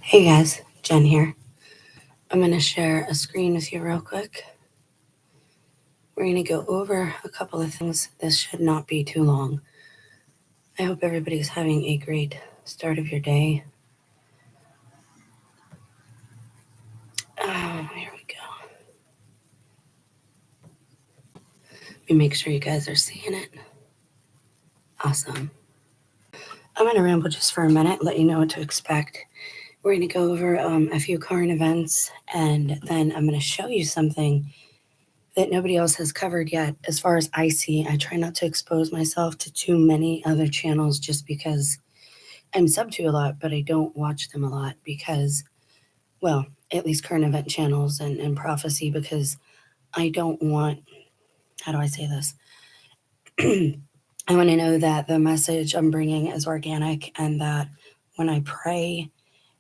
Hey guys, Jen here. I'm going to share a screen with you real quick. We're going to go over a couple of things. This should not be too long. I hope everybody's having a great start of your day. Here we go. Let me make sure you guys are seeing it. Awesome. I'm going to ramble just for a minute, let you know what to expect. We're going to go over a few current events, and then I'm going to show you something that nobody else has covered yet. As far as I see, I try not to expose myself to too many other channels just because I'm sub to a lot, but I don't watch them a lot because, well, at least current event channels and prophecy, because I don't want, how do I say this? I want to know that the message I'm bringing is organic, and that when I pray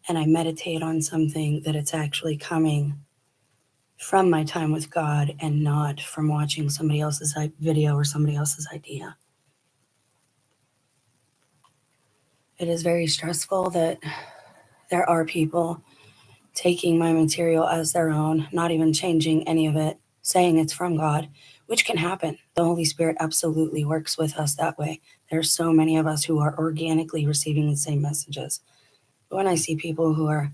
and I meditate on something, that it's actually coming from my time with God and not from watching somebody else's video or somebody else's idea. It is very stressful that there are people taking my material as their own, not even changing any of it, saying it's from God, which can happen. The Holy Spirit absolutely works with us that way. There's so many of us who are organically receiving the same messages. But when I see people who are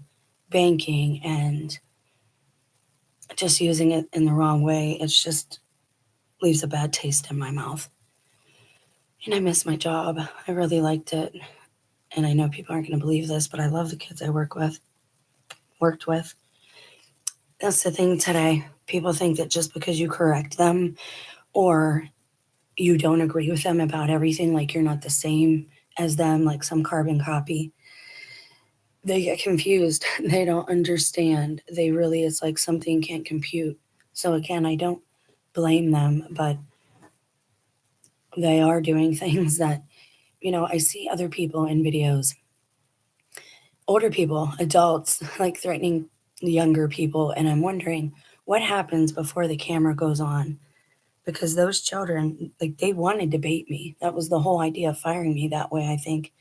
banking and just using it in the wrong way, it just leaves a bad taste in my mouth. And I miss my job. I really liked it. And I know people aren't going to believe this, but I love the kids I worked with. That's the thing today. People think that just because you correct them or you don't agree with them about everything, like you're not the same as them, like some carbon copy, they get confused. They don't understand. It's like something can't compute. So again, I don't blame them, but they are doing things that, I see other people in videos, older people, adults, like threatening younger people. And I'm wondering what happens before the camera goes on, because those children, like, they wanted to bait me. That was the whole idea of firing me that way, I think,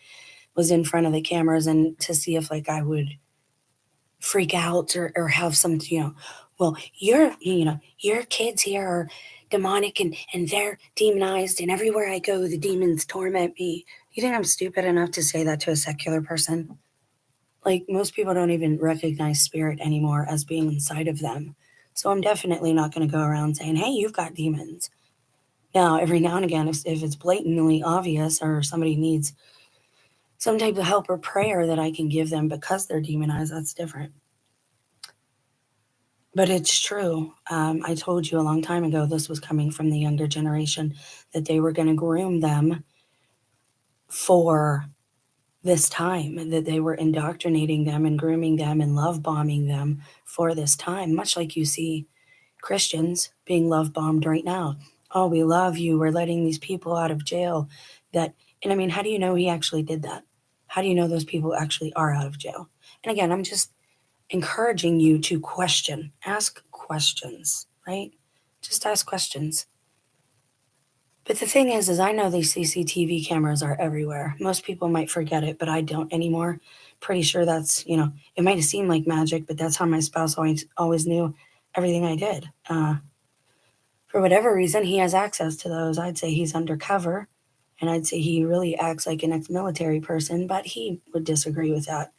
was in front of the cameras and to see if, like, I would freak out or have some, well, your kids here are demonic and they're demonized, and everywhere I go, the demons torment me. You think I'm stupid enough to say that to a secular person? Like, most people don't even recognize spirit anymore as being inside of them. So I'm definitely not going to go around saying, hey, you've got demons. Now, every now and again, if it's blatantly obvious or somebody needs some type of help or prayer that I can give them because they're demonized, that's different. But it's true. I told you a long time ago this was coming from the younger generation, that they were going to groom them for this time, that they were indoctrinating them and grooming them and love bombing them for this time, much like you see Christians being love bombed right now. Oh, we love you. We're letting these people out of jail. And I mean, how do you know he actually did that? How do you know those people actually are out of jail? And again, I'm just encouraging you to question, ask questions, right? Just ask questions. But the thing is I know these CCTV cameras are everywhere. Most people might forget it, but I don't anymore. Pretty sure that's, it might have seemed like magic, but that's how my spouse always knew everything I did. For whatever reason, he has access to those. I'd say he's undercover, and I'd say he really acts like an ex-military person, but he would disagree with that.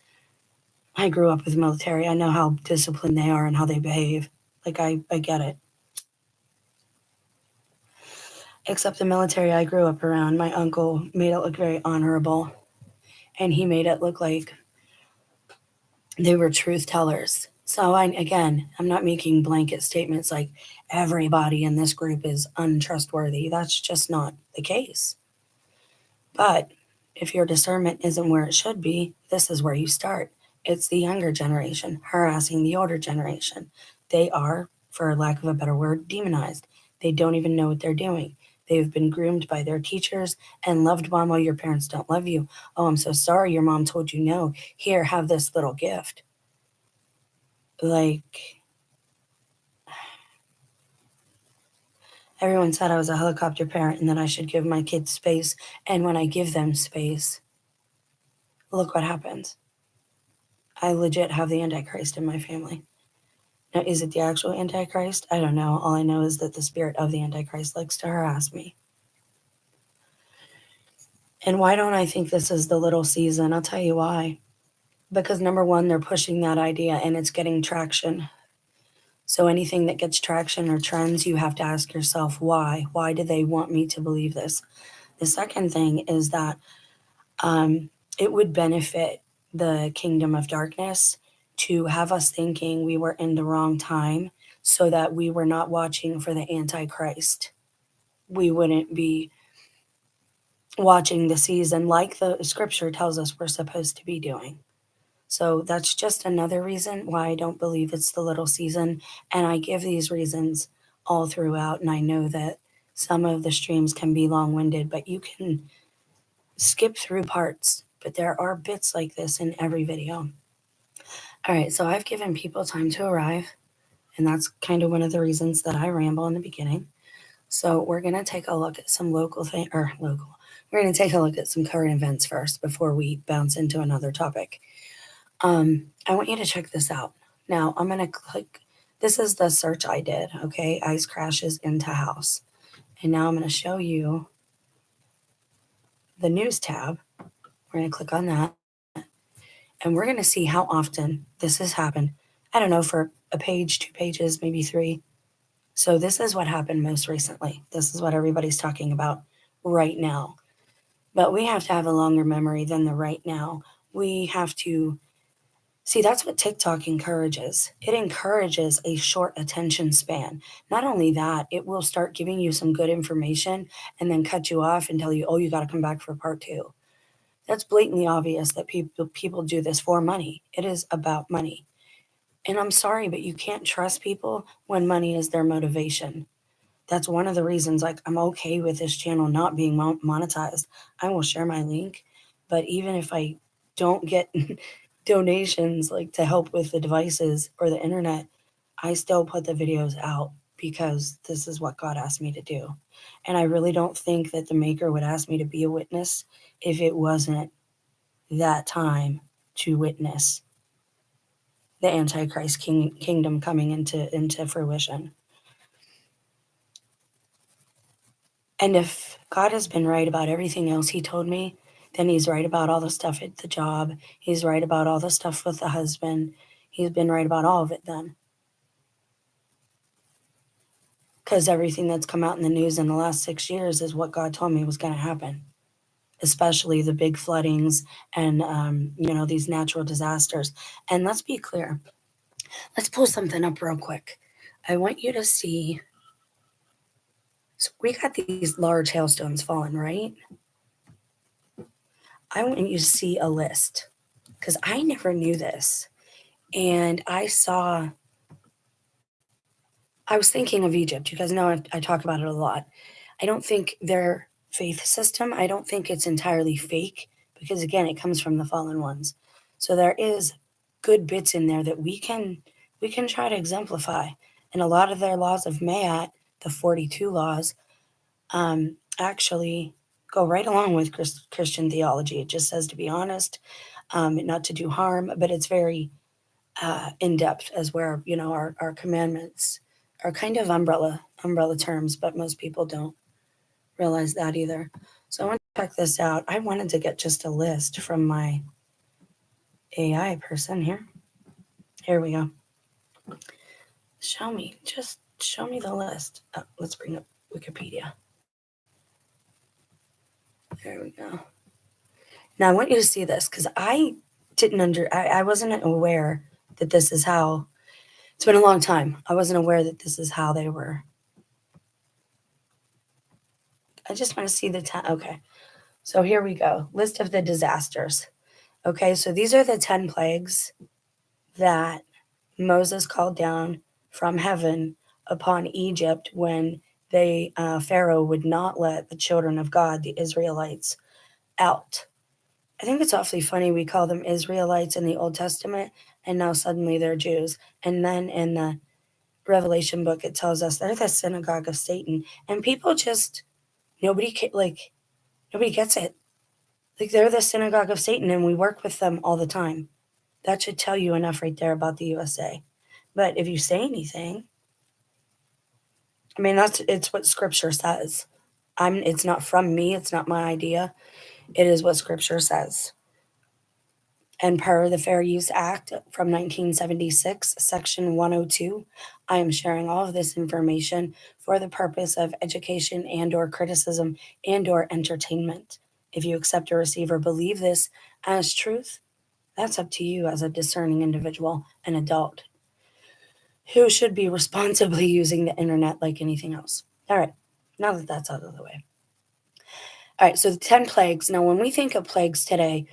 I grew up with the military. I know how disciplined they are and how they behave. Like, I get it. Except the military I grew up around, my uncle made it look very honorable, and he made it look like they were truth tellers. So I'm not making blanket statements like everybody in this group is untrustworthy. That's just not the case. But if your discernment isn't where it should be, this is where you start. It's the younger generation harassing the older generation. They are, for lack of a better word, demonized. They don't even know what they're doing. They've been groomed by their teachers and loved bomb. Oh, your parents don't love you. Oh, I'm so sorry your mom told you no. Here, have this little gift. Like, everyone said I was a helicopter parent and that I should give my kids space. And when I give them space, look what happens. I legit have the Antichrist in my family. Now, is it the actual Antichrist? I don't know. All I know is that the spirit of the Antichrist likes to harass me. And why don't I think this is the little season? I'll tell you why. Because number one, they're pushing that idea and it's getting traction. So anything that gets traction or trends, you have to ask yourself why. Why do they want me to believe this? The second thing is that it would benefit the kingdom of darkness to have us thinking we were in the wrong time so that we were not watching for the Antichrist. We wouldn't be watching the season like the scripture tells us we're supposed to be doing. So that's just another reason why I don't believe it's the little season. And I give these reasons all throughout. And I know that some of the streams can be long winded, but you can skip through parts. But there are bits like this in every video. All right, so I've given people time to arrive. And that's kind of one of the reasons that I ramble in the beginning. So we're going to take a look at some local. We're going to take a look at some current events first before we bounce into another topic. I want you to check this out. Now I'm going to click, this is the search I did, okay? Ice crashes into house. And now I'm going to show you the news tab. We're going to click on that. And we're going to see how often this has happened. I don't know, for a page, 2 pages, maybe 3. So this is what happened most recently. This is what everybody's talking about right now. But we have to have a longer memory than the right now. We have to see, that's what TikTok encourages. It encourages a short attention span. Not only that, it will start giving you some good information and then cut you off and tell you, oh, you got to come back for part 2. That's blatantly obvious that people do this for money. It is about money. And I'm sorry, but you can't trust people when money is their motivation. That's one of the reasons, like, I'm okay with this channel not being monetized. I will share my link, but even if I don't get donations like to help with the devices or the internet, I still put the videos out because this is what God asked me to do. And I really don't think that the maker would ask me to be a witness if it wasn't that time to witness the Antichrist kingdom coming into fruition. And if God has been right about everything else he told me, then he's right about all the stuff at the job. He's right about all the stuff with the husband. He's been right about all of it then. Because everything that's come out in the news in the last 6 years is what God told me was going to happen, especially the big floodings and, these natural disasters. And let's be clear. Let's pull something up real quick. I want you to see. So we got these large hailstones falling, right? I want you to see a list because I never knew this. And I was thinking of Egypt. You guys know I talk about it a lot. I don't think their faith system, I don't think it's entirely fake because, again, it comes from the fallen ones. So there is good bits in there that we can try to exemplify. And a lot of their laws of Ma'at, the 42 laws, actually go right along with Christian theology. It just says to be honest, not to do harm, but it's very in depth as where our commandments are kind of umbrella terms, but most people don't realize that either. So I want to check this out. I wanted to get just a list from my AI person here. Here we go. Show me the list. Oh, let's bring up Wikipedia. There we go. Now I want you to see this because I wasn't aware that this is how. It's been a long time. I wasn't aware that this is how they were. I just want to see the 10. Okay. So here we go. List of the disasters. Okay. So these are the 10 plagues that Moses called down from heaven upon Egypt when Pharaoh would not let the children of God, the Israelites, out. I think it's awfully funny we call them Israelites in the Old Testament, and now suddenly they're Jews. And then in the Revelation book, it tells us they're the synagogue of Satan. And people just, nobody gets it. Like, they're the synagogue of Satan, and we work with them all the time. That should tell you enough right there about the USA. But if you say anything, I mean, it's what scripture says. It's not from me, it's not my idea. It is what scripture says. And per the Fair Use Act from 1976, Section 102, I am sharing all of this information for the purpose of education and or criticism and or entertainment. If you accept or receive or believe this as truth, that's up to you as a discerning individual, an adult, who should be responsibly using the internet like anything else. All right, now that that's out of the way. All right, so the 10 plagues. Now, when we think of plagues today,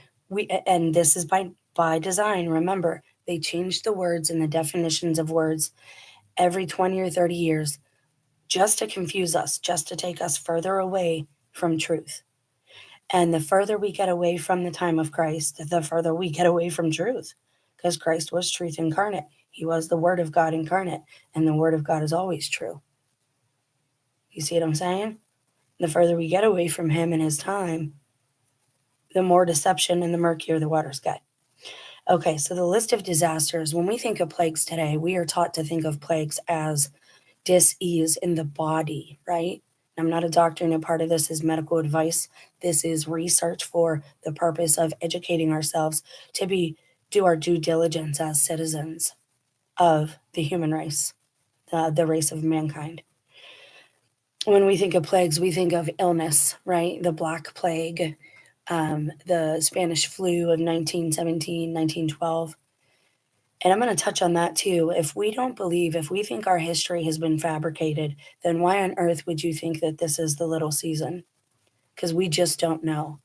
and this is by design, remember, they change the words and the definitions of words every 20 or 30 years just to confuse us, just to take us further away from truth. And the further we get away from the time of Christ, the further we get away from truth, because Christ was truth incarnate. He was the Word of God incarnate, and the Word of God is always true. You see what I'm saying? The further we get away from him and his time, the more deception and the murkier the waters get. Okay, so the list of disasters, when we think of plagues today, we are taught to think of plagues as dis-ease in the body, right? I'm not a doctor, no part of this is medical advice. This is research for the purpose of educating ourselves to do our due diligence as citizens of the human race, the race of mankind. When we think of plagues, we think of illness, right? The Black Plague, the Spanish flu of 1917, 1912. And I'm going to touch on that too. If we don't believe, if we think our history has been fabricated, then why on earth would you think that this is the little season? Because we just don't know.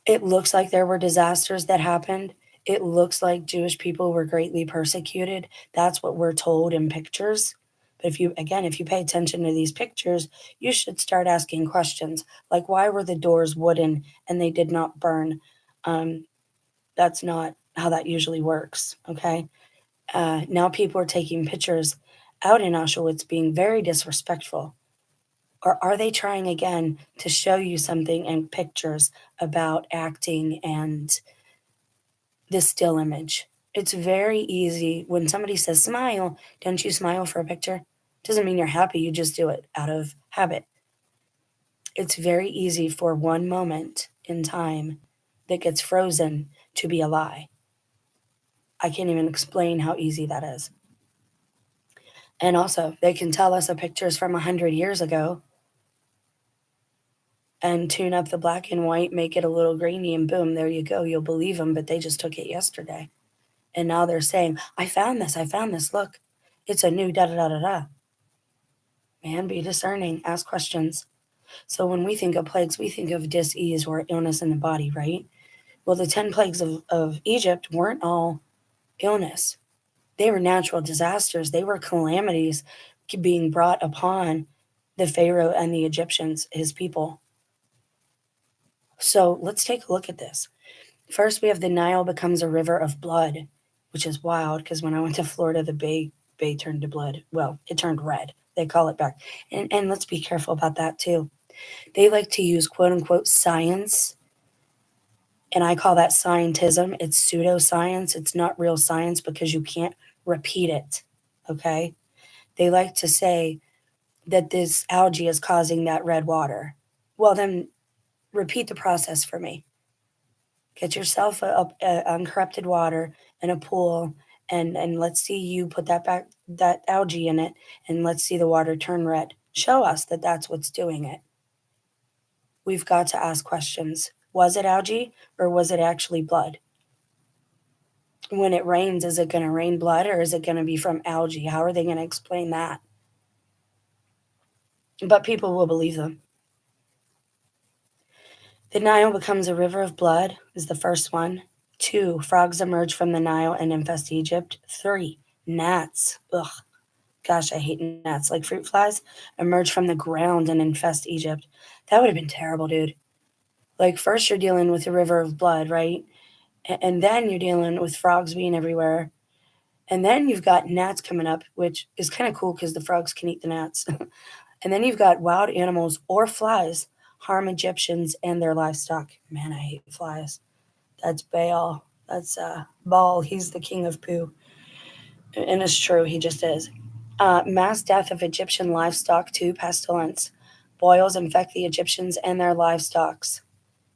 It looks like there were disasters that happened. It looks like Jewish people were greatly persecuted. That's what we're told in pictures. But if you pay attention to these pictures, you should start asking questions like, why were the doors wooden and they did not burn? That's not how that usually works, okay? Now people are taking pictures out in Auschwitz being very disrespectful. Or are they trying again to show you something in pictures about acting and the still image? It's very easy when somebody says smile, don't you smile for a picture? Doesn't mean you're happy, you just do it out of habit. It's very easy for one moment in time that gets frozen to be a lie. I can't even explain how easy that is. And also, they can tell us a picture's from 100 years ago and tune up the black and white, make it a little grainy, and boom, there you go. You'll believe them, but they just took it yesterday. And now they're saying, I found this, look. It's a new da-da-da-da-da. Man, be discerning, ask questions. So when we think of plagues, we think of dis-ease or illness in the body, right? Well, the 10 plagues of Egypt weren't all illness. They were natural disasters. They were calamities being brought upon the Pharaoh and the Egyptians, his people. So let's take a look at this. First, we have the Nile becomes a river of blood, which is wild because when I went to Florida, the bay turned to blood. Well, it turned red. They call it back. And let's be careful about that too. They like to use quote unquote science. And I call that scientism. It's pseudoscience. It's not real science because you can't repeat it. Okay? They like to say that this algae is causing that red water. Well, then repeat the process for me. Get yourself a uncorrupted water in a pool, and let's see you put that algae in it, and let's see the water turn red. Show us that that's what's doing it. We've got to ask questions. Was it algae or was it actually blood? When it rains, is it going to rain blood or is it going to be from algae? How are they going to explain that? But people will believe them. The Nile becomes a river of blood is the first one. 2, frogs emerge from the Nile and infest Egypt. 3, gnats. Ugh. Gosh, I hate gnats. Like fruit flies emerge from the ground and infest Egypt. That would have been terrible, dude. Like first you're dealing with a river of blood, right? And then you're dealing with frogs being everywhere. And then you've got gnats coming up, which is kind of cool because the frogs can eat the gnats. And then you've got wild animals or flies harm Egyptians and their livestock. Man, I hate flies. That's Baal. That's Baal. He's the king of poo. And it's true, he just is. Mass death of Egyptian livestock to pestilence. Boils infect the Egyptians and their livestocks.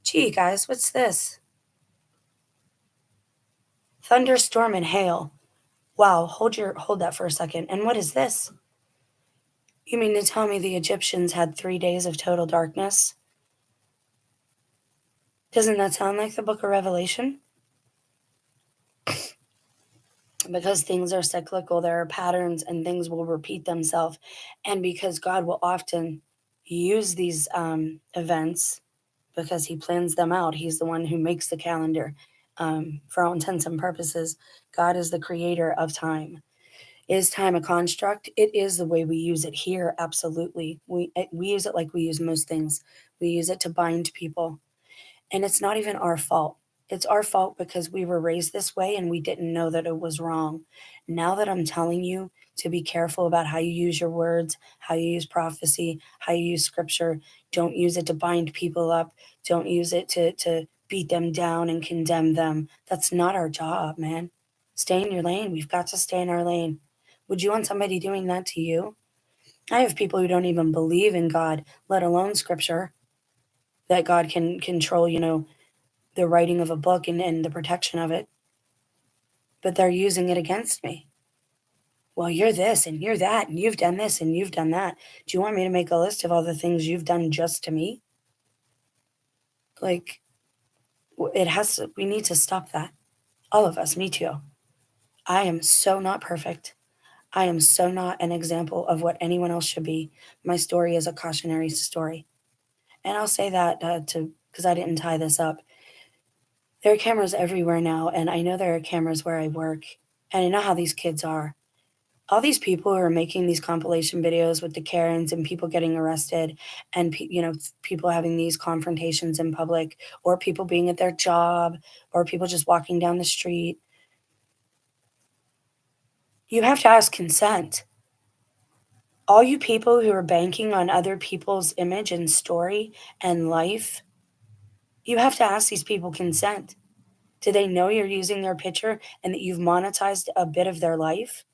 Gee, guys, what's this? Thunderstorm and hail. Wow, hold that for a second. And what is this? You mean to tell me the Egyptians had 3 days of total darkness? Doesn't that sound like the book of Revelation? Because things are cyclical, there are patterns and things will repeat themselves. And because God will often use these events because he plans them out, he's the one who makes the calendar. For all intents and purposes, God is the creator of time. Is time a construct? It is the way we use it here, absolutely. We use it like we use most things. We use it to bind people. And it's not even our fault. It's our fault because we were raised this way and we didn't know that it was wrong. Now that I'm telling you to be careful about how you use your words, how you use prophecy, how you use scripture, don't use it to bind people up. Don't use it to beat them down and condemn them. That's not our job, man. Stay in your lane. We've got to stay in our lane. Would you want somebody doing that to you? I have people who don't even believe in God, let alone scripture, that God can control, the writing of a book and the protection of it, but they're using it against me. Well, you're this and you're that, and you've done this and you've done that. Do you want me to make a list of all the things you've done just to me? Like, we need to stop that. All of us, me too. I am so not perfect. I am so not an example of what anyone else should be. My story is a cautionary story. And I'll say that because I didn't tie this up. There are cameras everywhere now, and I know there are cameras where I work, and I know how these kids are. All these people who are making these compilation videos with the Karens and people getting arrested and people having these confrontations in public, or people being at their job, or people just walking down the street, you have to ask consent. All you people who are banking on other people's image and story and life, you have to ask these people consent. Do they know you're using their picture and that you've monetized a bit of their life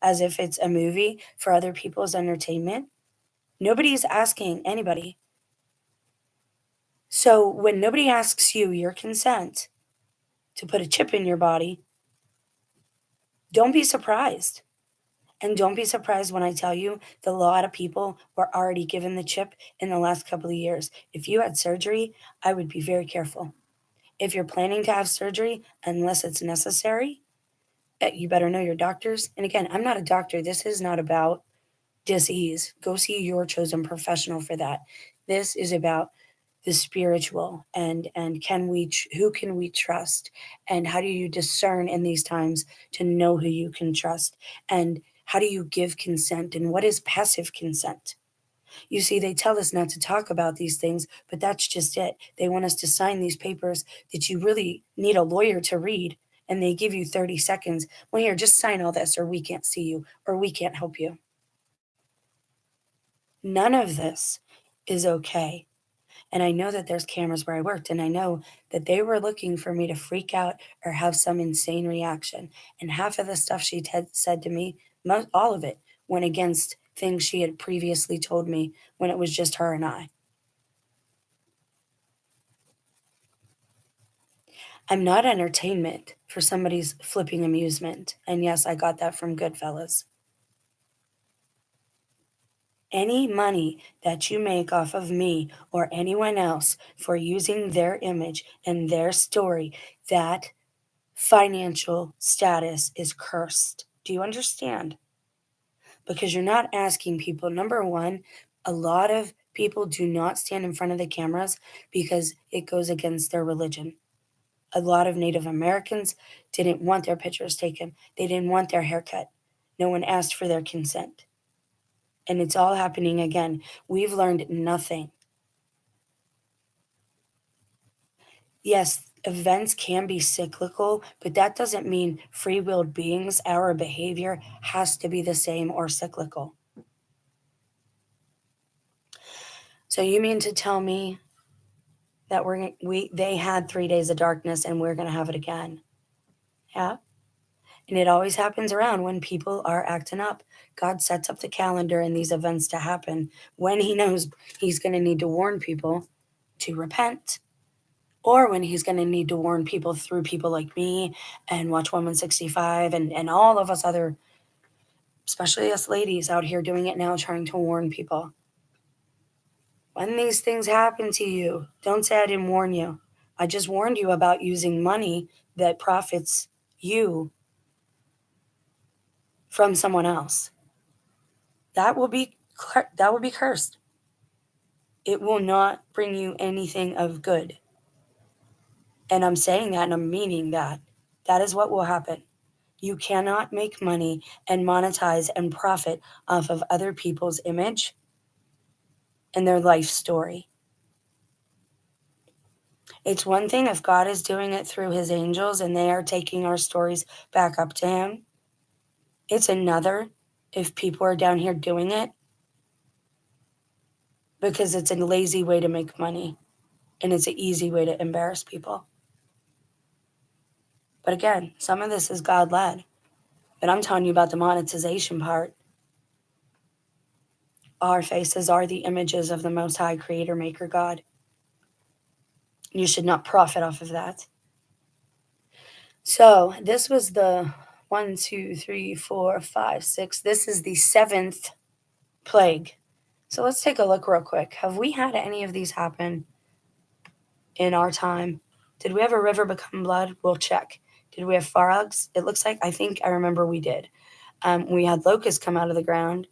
as if it's a movie for other people's entertainment? Nobody's asking anybody. So when nobody asks you your consent to put a chip in your body, don't be surprised. And don't be surprised when I tell you that a lot of people were already given the chip in the last couple of years. If you had surgery, I would be very careful. If you're planning to have surgery, unless it's necessary, you better know your doctors. And again, I'm not a doctor. This is not about disease. Go see your chosen professional for that. This is about the spiritual and who can we trust, and how do you discern in these times to know who you can trust, and how do you give consent, and what is passive consent? You see, they tell us not to talk about these things, but that's just it. They want us to sign these papers that you really need a lawyer to read, and they give you 30 seconds. Well, here, just sign all this, or we can't see you, or we can't help you. None of this is okay. And I know that there's cameras where I worked, and I know that they were looking for me to freak out or have some insane reaction. And half of the stuff she said to me, all of it, went against things she had previously told me when it was just her and I. I'm not entertainment for somebody's flipping amusement. And yes, I got that from Goodfellas. Any money that you make off of me or anyone else for using their image and their story, that financial status is cursed. Do you understand? Because you're not asking people. Number one, a lot of people do not stand in front of the cameras because it goes against their religion. A lot of Native Americans didn't want their pictures taken, they didn't want their haircut. No one asked for their consent. And it's all happening again. We've learned nothing. Yes, events can be cyclical, but that doesn't mean free willed beings, our behavior has to be the same or cyclical. So you mean to tell me that they had 3 days of darkness and we're going to have it again? Yeah. And it always happens around when people are acting up. God sets up the calendar and these events to happen when he knows he's going to need to warn people to repent, or when he's going to need to warn people through people like me and Watch Woman 65 and all of us other, especially us ladies out here doing it now, trying to warn people. When these things happen to you, don't say I didn't warn you. I just warned you about using money that profits you from someone else. That will be cursed. It will not bring you anything of good. And I'm saying that and I'm meaning that. That is what will happen. You cannot make money and monetize and profit off of other people's image and their life story. It's one thing if God is doing it through his angels and they are taking our stories back up to him. It's another if people are down here doing it because it's a lazy way to make money and it's an easy way to embarrass people. But again, some of this is God-led. But I'm telling you about the monetization part. Our faces are the images of the Most High Creator, Maker, God. You should not profit off of that. So this was the 1, 2, 3, 4, 5, 6. This is the 7th plague. So let's take a look real quick. Have we had any of these happen in our time? Did we have a river become blood? We'll check. Did we have frogs? It looks like, I think I remember we did. We had locusts come out of the ground.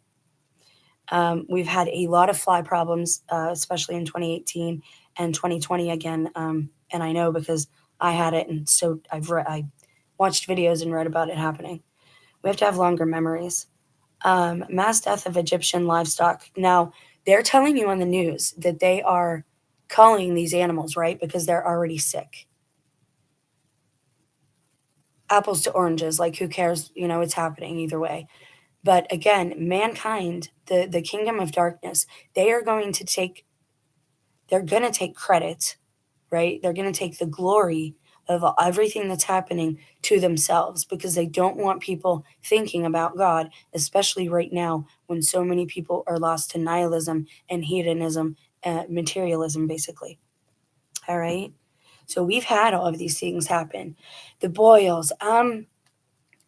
We've had a lot of fly problems, especially in 2018 and 2020 again. And I know because I had it, and so I watched videos and read about it happening. We have to have longer memories. Mass death of Egyptian livestock. Now, they're telling you on the news that they are culling these animals, right? Because they're already sick. Apples to oranges, like who cares? It's happening either way. But again, mankind, the kingdom of darkness, they're going to take credit, right? They're going to take the glory of everything that's happening to themselves because they don't want people thinking about God, especially right now when so many people are lost to nihilism and hedonism, materialism, basically. All right? So we've had all of these things happen. The boils,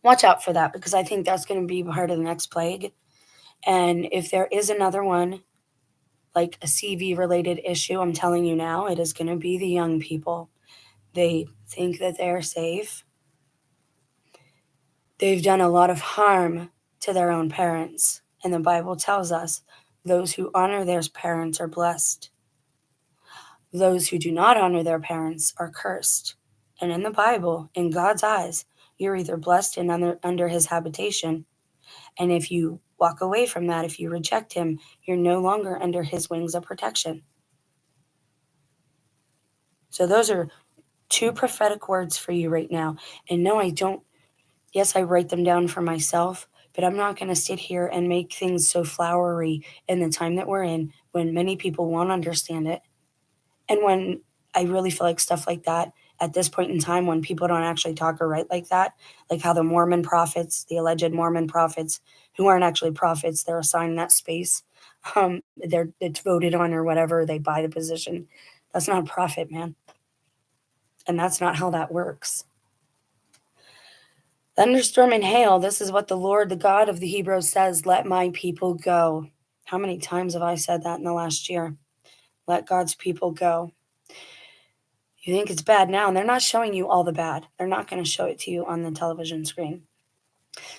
watch out for that because I think that's going to be part of the next plague. And if there is another one, like a CV related issue, I'm telling you now, it is going to be the young people. They think that they're safe. They've done a lot of harm to their own parents. And the Bible tells us those who honor their parents are blessed. Those who do not honor their parents are cursed. And in the Bible, in God's eyes, you're either blessed and under his habitation. And if you walk away from that, if you reject him, you're no longer under his wings of protection. So those are 2 prophetic words for you right now. And no, I don't. Yes, I write them down for myself, but I'm not going to sit here and make things so flowery in the time that we're in when many people won't understand it. And when I really feel like stuff like that at this point in time, when people don't actually talk or write like that, like how the Mormon prophets, the alleged Mormon prophets, who aren't actually prophets, they're assigned that space. It's voted on or whatever. They buy the position. That's not a prophet, man. And that's not how that works. Thunderstorm and hail, this is what the Lord, the God of the Hebrews says, let my people go. How many times have I said that in the last year? Let God's people go. You think it's bad now, and they're not showing you all the bad. They're not going to show it to you on the television screen.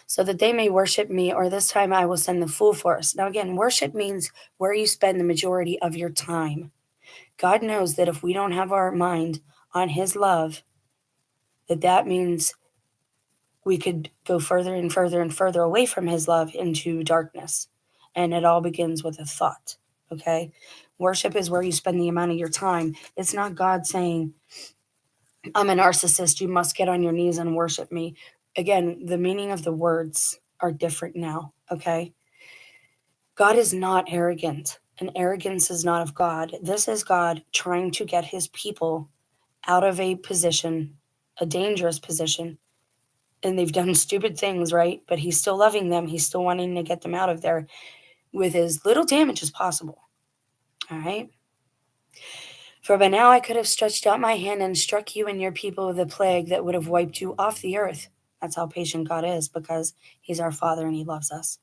So that they may worship me, or this time I will send the full force. Now again, worship means where you spend the majority of your time. God knows that if we don't have our mind on his love, that means we could go further and further and further away from his love into darkness. And it all begins with a thought, okay? Worship is where you spend the amount of your time. It's not God saying, I'm a narcissist, you must get on your knees and worship me. Again, the meaning of the words are different now, okay? God is not arrogant, and arrogance is not of God. This is God trying to get his people out of a position, a dangerous position, and they've done stupid things, right? But he's still loving them. He's still wanting to get them out of there with as little damage as possible. All right? For by now I could have stretched out my hand and struck you and your people with a plague that would have wiped you off the earth. That's how patient God is, because he's our Father and he loves us.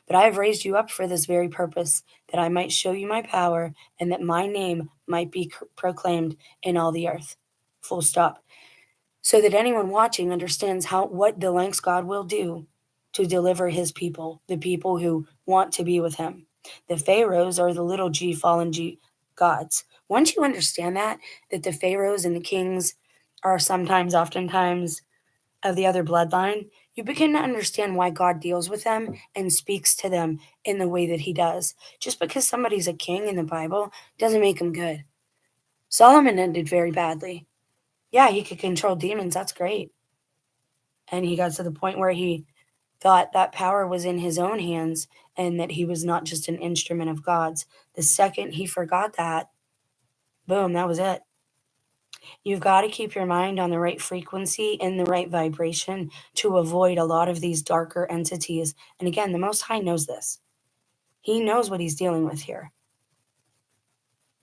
But I have raised you up for this very purpose, that I might show you my power, and that my name might be proclaimed in all the earth. Full stop. So that anyone watching understands what the lengths God will do to deliver his people, the people who want to be with him. The pharaohs are the little g fallen g gods. Once you understand that the pharaohs and the kings are oftentimes of the other bloodline, you begin to understand why God deals with them and speaks to them in the way that he does. Just because somebody's a king in the Bible doesn't make him good. Solomon ended very badly. Yeah, he could control demons. That's great. And he got to the point where he thought that power was in his own hands and that he was not just an instrument of God's. The second he forgot that, boom, that was it. You've got to keep your mind on the right frequency and the right vibration to avoid a lot of these darker entities. And again, the Most High knows this. He knows what he's dealing with here.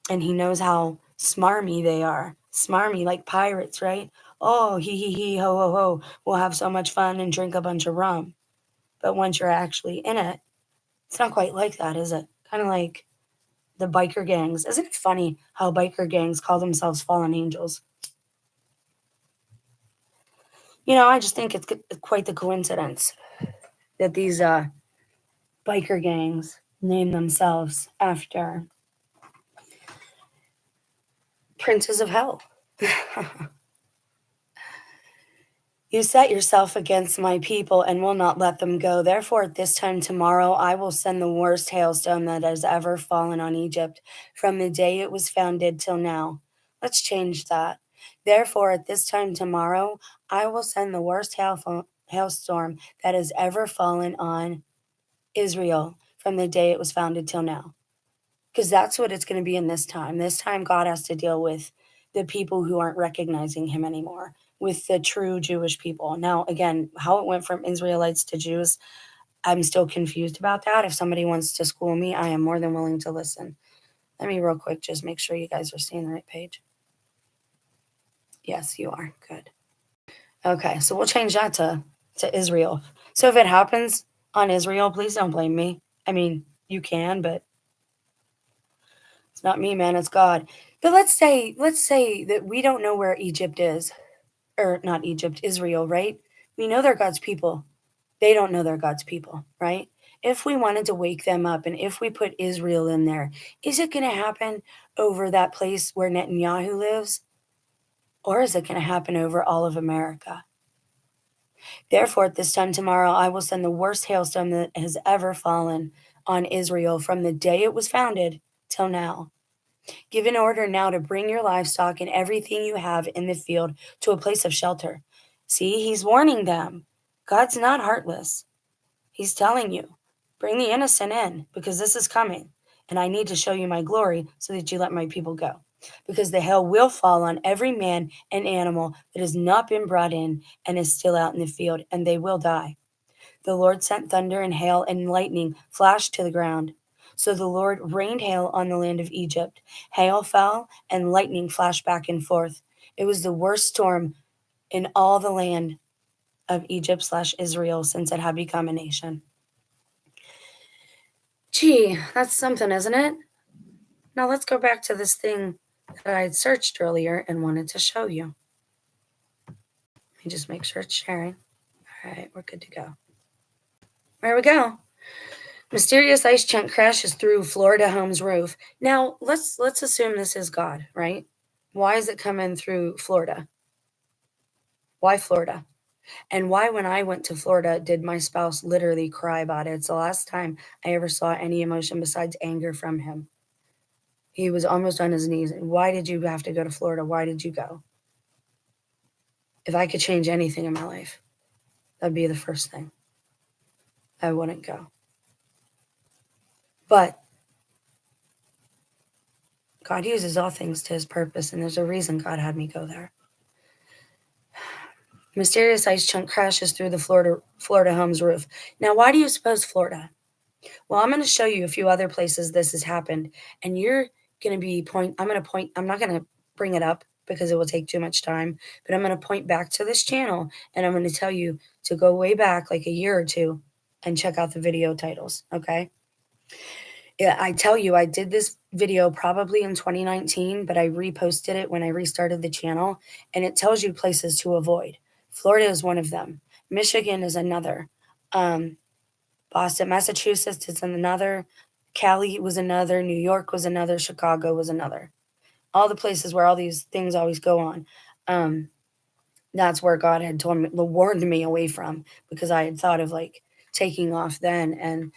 And he knows how smarmy they are. Smarmy, like pirates, right? Oh, he, ho, ho, ho. We'll have so much fun and drink a bunch of rum. But once you're actually in it, it's not quite like that, is it? Kind of like the biker gangs. Isn't it funny how biker gangs call themselves fallen angels? I just think it's quite the coincidence that these biker gangs name themselves after princes of hell. You set yourself against my people and will not let them go. Therefore, at this time tomorrow, I will send the worst hailstone that has ever fallen on Egypt from the day it was founded till now. Let's change that. Therefore, at this time tomorrow, I will send the worst hailstorm that has ever fallen on Israel from the day it was founded till now. Because that's what it's going to be in this time. This time, God has to deal with the people who aren't recognizing him anymore, with the true Jewish people. Now, again, how it went from Israelites to Jews, I'm still confused about that. If somebody wants to school me, I am more than willing to listen. Let me real quick just make sure you guys are seeing the right page. Yes, you are. Good. Okay, so we'll change that to Israel. So if it happens on Israel, please don't blame me. I mean, you can, but it's not me, man, it's God. But let's say that we don't know where Egypt is. Or not Egypt, Israel, right? We know they're God's people. They don't know they're God's people, right? If we wanted to wake them up and if we put Israel in there, is it going to happen over that place where Netanyahu lives? Or is it going to happen over all of America? Therefore, at this time tomorrow, I will send the worst hailstone that has ever fallen on Israel from the day it was founded till now. Give an order now to bring your livestock and everything you have in the field to a place of shelter. See, he's warning them. God's not heartless. He's telling you, bring the innocent in because this is coming. And I need to show you my glory so that you let my people go. Because the hail will fall on every man and animal that has not been brought in and is still out in the field, and they will die. The Lord sent thunder and hail and lightning flashed to the ground. So the Lord rained hail on the land of Egypt. Hail fell and lightning flashed back and forth. It was the worst storm in all the land of Egypt/Israel since it had become a nation. Gee, that's something, isn't it? Now let's go back to this thing that I had searched earlier and wanted to show you. Let me just make sure it's sharing. All right, we're good to go. There we go. Mysterious ice chunk crashes through Florida home's roof. Now, let's assume this is God, right? Why is it coming through Florida? Why Florida? And why, when I went to Florida, did my spouse literally cry about it? It's the last time I ever saw any emotion besides anger from him. He was almost on his knees. Why did you have to go to Florida? Why did you go? If I could change anything in my life, that'd be the first thing. I wouldn't go. But God uses all things to his purpose, and there's a reason God had me go there. Mysterious ice chunk crashes through the Florida home's roof. Now, why do you suppose Florida? Well, I'm going to show you a few other places this has happened, and you're going to be I'm not going to bring it up because it will take too much time, but I'm going to point back to this channel and I'm going to tell you to go way back like a year or two and check out the video titles, okay? Yeah, I tell you, I did this video probably in 2019, but I reposted it when I restarted the channel, and it tells you places to avoid. Florida is one of them. Michigan is another. Um, Boston, Massachusetts is another. Cali was another. New York was another. Chicago was another. All the places where all these things always go on. Um, that's where God had warned me away from, because I had thought of like taking off then. And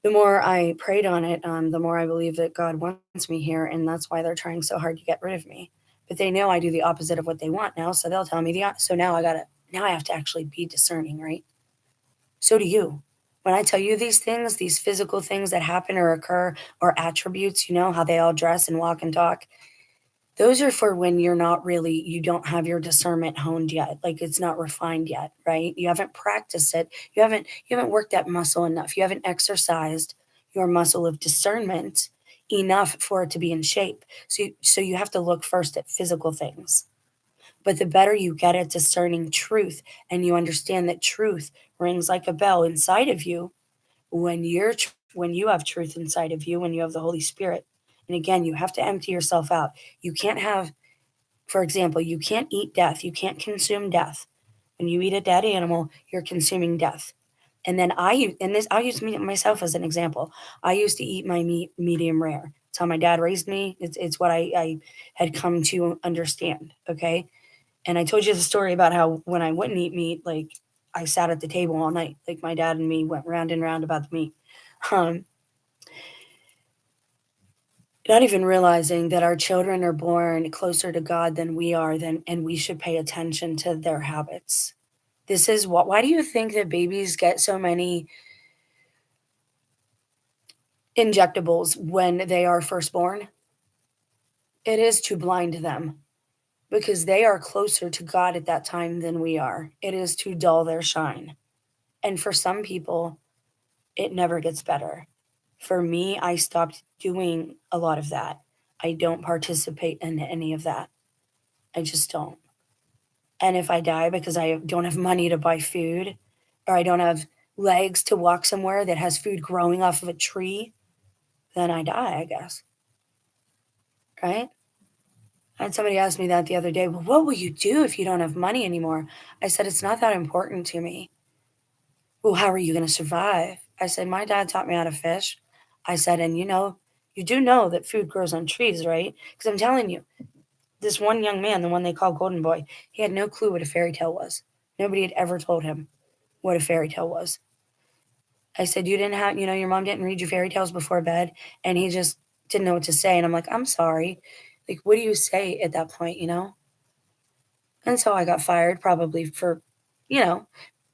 the more I prayed on it, the more I believe that God wants me here, and that's why they're trying so hard to get rid of me. But they know I do the opposite of what they want now, so they'll tell me so now I have to actually be discerning, right? So do you. When I tell you these things, these physical things that happen or occur, or attributes, how they all dress and walk and talk, those are for when you don't have your discernment honed yet. Like, it's not refined yet, right? You haven't practiced it. You haven't worked that muscle enough. You haven't exercised your muscle of discernment enough for it to be in shape. So you have to look first at physical things. But the better you get at discerning truth, and you understand that truth rings like a bell inside of you, when you have truth inside of you, when you have the Holy Spirit. And again, you have to empty yourself out. You can't have, for example, you can't eat death. You can't consume death. When you eat a dead animal, you're consuming death. And then I'll use myself as an example. I used to eat my meat medium rare. It's how my dad raised me. It's what I had come to understand. Okay. And I told you the story about how when I wouldn't eat meat, like, I sat at the table all night. Like, my dad and me went round and round about the meat. Um, Not even realizing that our children are born closer to God than we are, and we should pay attention to their habits. This is why do you think that babies get so many injectables when they are first born? It is to blind them, because they are closer to God at that time than we are. It is to dull their shine. And for some people, it never gets better. For me, I stopped doing a lot of that. I don't participate in any of that. I just don't. And if I die because I don't have money to buy food, or I don't have legs to walk somewhere that has food growing off of a tree, then I die, I guess. Right? I had somebody ask me that the other day. Well, what will you do if you don't have money anymore? I said, it's not that important to me. Well, how are you going to survive? I said, my dad taught me how to fish. I said, and you do know that food grows on trees, right? Because I'm telling you, this one young man, the one they call Golden Boy, he had no clue what a fairy tale was. Nobody had ever told him what a fairy tale was. I said, you didn't have, your mom didn't read you fairy tales before bed? And he just didn't know what to say. And I'm like, I'm sorry. Like, what do you say at that point? And so I got fired, probably for, you know,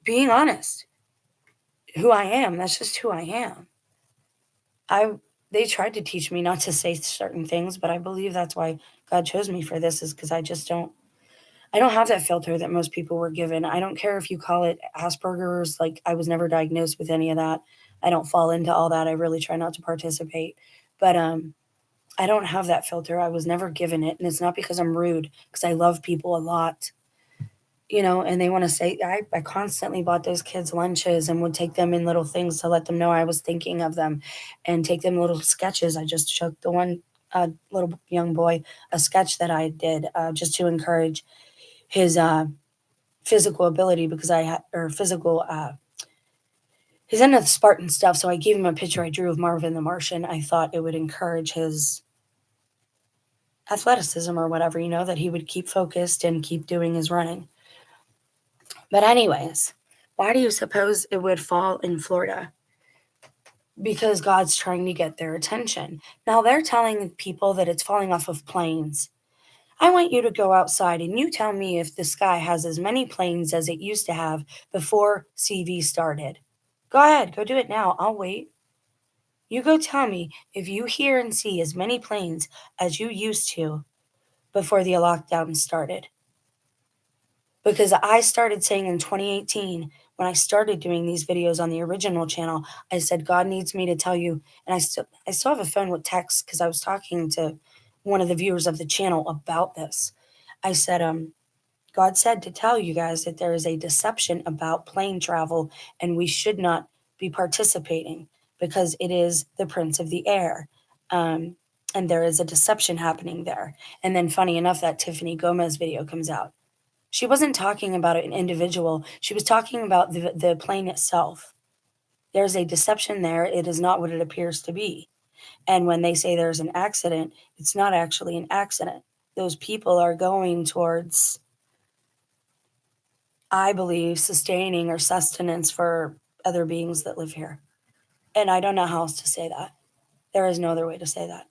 being honest. Who I am, that's just who I am. I They tried to teach me not to say certain things, but I believe that's why God chose me for this, is because I don't have that filter that most people were given. I don't care if you call it Asperger's. Like, I was never diagnosed with any of that. I don't fall into all that. I really try not to participate. But I don't have that filter. I was never given it, and it's not because I'm rude, because I love people a lot. And they want to say, I constantly bought those kids lunches and would take them in little things to let them know I was thinking of them, and take them little sketches. I just showed the one little young boy a sketch that I did, just to encourage his physical ability, because I had, or physical, he's into the Spartan stuff. So I gave him a picture I drew of Marvin the Martian. I thought it would encourage his athleticism or whatever, that he would keep focused and keep doing his running. But anyways, why do you suppose it would fall in Florida? Because God's trying to get their attention. Now they're telling people that it's falling off of planes. I want you to go outside and you tell me if the sky has as many planes as it used to have before CV started. Go ahead, go do it now. I'll wait. You go tell me if you hear and see as many planes as you used to before the lockdown started. Because I started saying in 2018, when I started doing these videos on the original channel, I said, God needs me to tell you. And I still have a phone with text because I was talking to one of the viewers of the channel about this. I said, God said to tell you guys that there is a deception about plane travel and we should not be participating because it is the prince of the air. And there is a deception happening there. And then, funny enough, that Tiffany Gomez video comes out. She wasn't talking about an individual. She was talking about the plane itself. There's a deception there. It is not what it appears to be. And when they say there's an accident, it's not actually an accident. Those people are going towards, I believe, sustaining or sustenance for other beings that live here. And I don't know how else to say that. There is no other way to say that.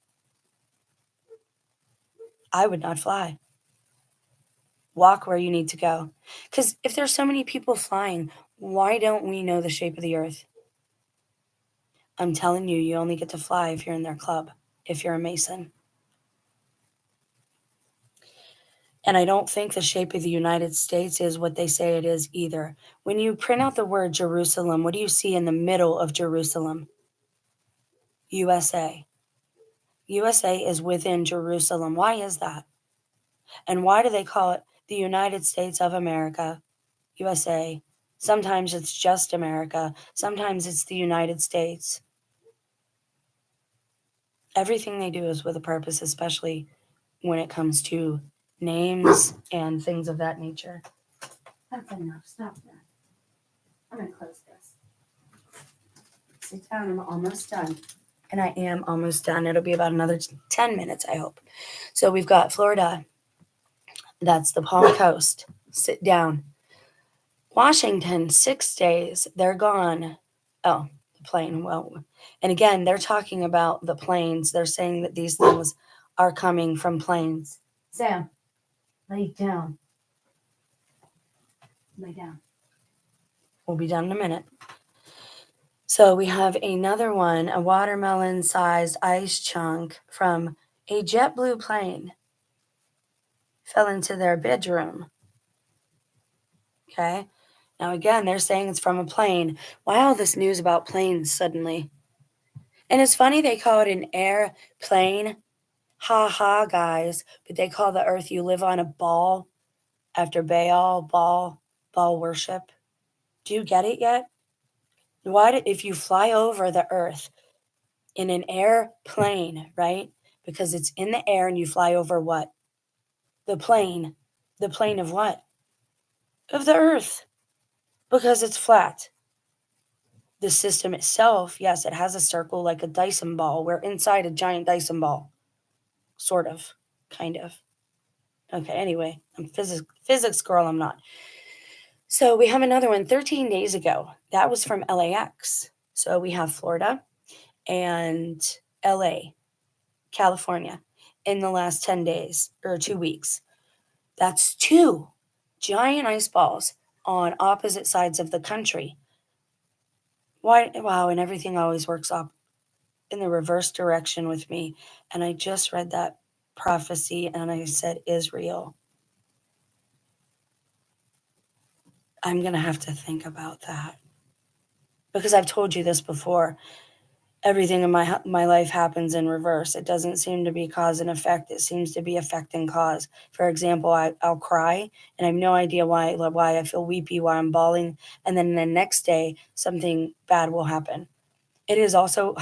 I would not fly. Walk where you need to go. Because if there's so many people flying, why don't we know the shape of the earth? I'm telling you, you only get to fly if you're in their club, if you're a Mason. And I don't think the shape of the United States is what they say it is either. When you print out the word Jerusalem, what do you see in the middle of Jerusalem? USA. USA is within Jerusalem. Why is that? And why do they call it the United States of America, USA? Sometimes it's just America. Sometimes it's the United States. Everything they do is with a purpose, especially when it comes to names and things of that nature. That's enough. Stop that. I'm going to close this. Sit down. I'm almost done. And I am almost done. It'll be about another 10 minutes, I hope. So we've got Florida. That's the Palm Coast. Sit down. Washington, 6 days. They're gone. Oh, the plane. Well, and again, they're talking about the planes. They're saying that these things are coming from planes. Sam, lay down. Lay down. We'll be done in a minute. So we have another one, a watermelon-sized ice chunk from a JetBlue plane. Fell into their bedroom. Okay. Now again, they're saying it's from a plane. Why all this news about planes suddenly? And it's funny they call it an airplane. Ha ha, guys. But they call the earth you live on a ball after Baal, ball worship. Do you get it yet? If you fly over the earth in an airplane, right? Because it's in the air and you fly over what? The plane. The plane of what? Of the earth. Because it's flat. The system itself, yes, it has a circle like a Dyson ball. We're inside a giant Dyson ball. Sort of. Kind of. Okay, anyway, I'm physics girl, I'm not. So we have another one 13 days ago. That was from LAX. So we have Florida and LA, California, in the last 10 days or 2 weeks. That's 2 giant ice balls on opposite sides of the country. Why? Wow, and everything always works up in the reverse direction with me. And I just read that prophecy and I said Israel. I'm going to have to think about that. Because I've told you this before. Everything in my life happens in reverse. It doesn't seem to be cause and effect. It seems to be effect and cause. For example, I'll cry and I have no idea why I feel weepy, why I'm bawling. And then the next day, something bad will happen. It is also,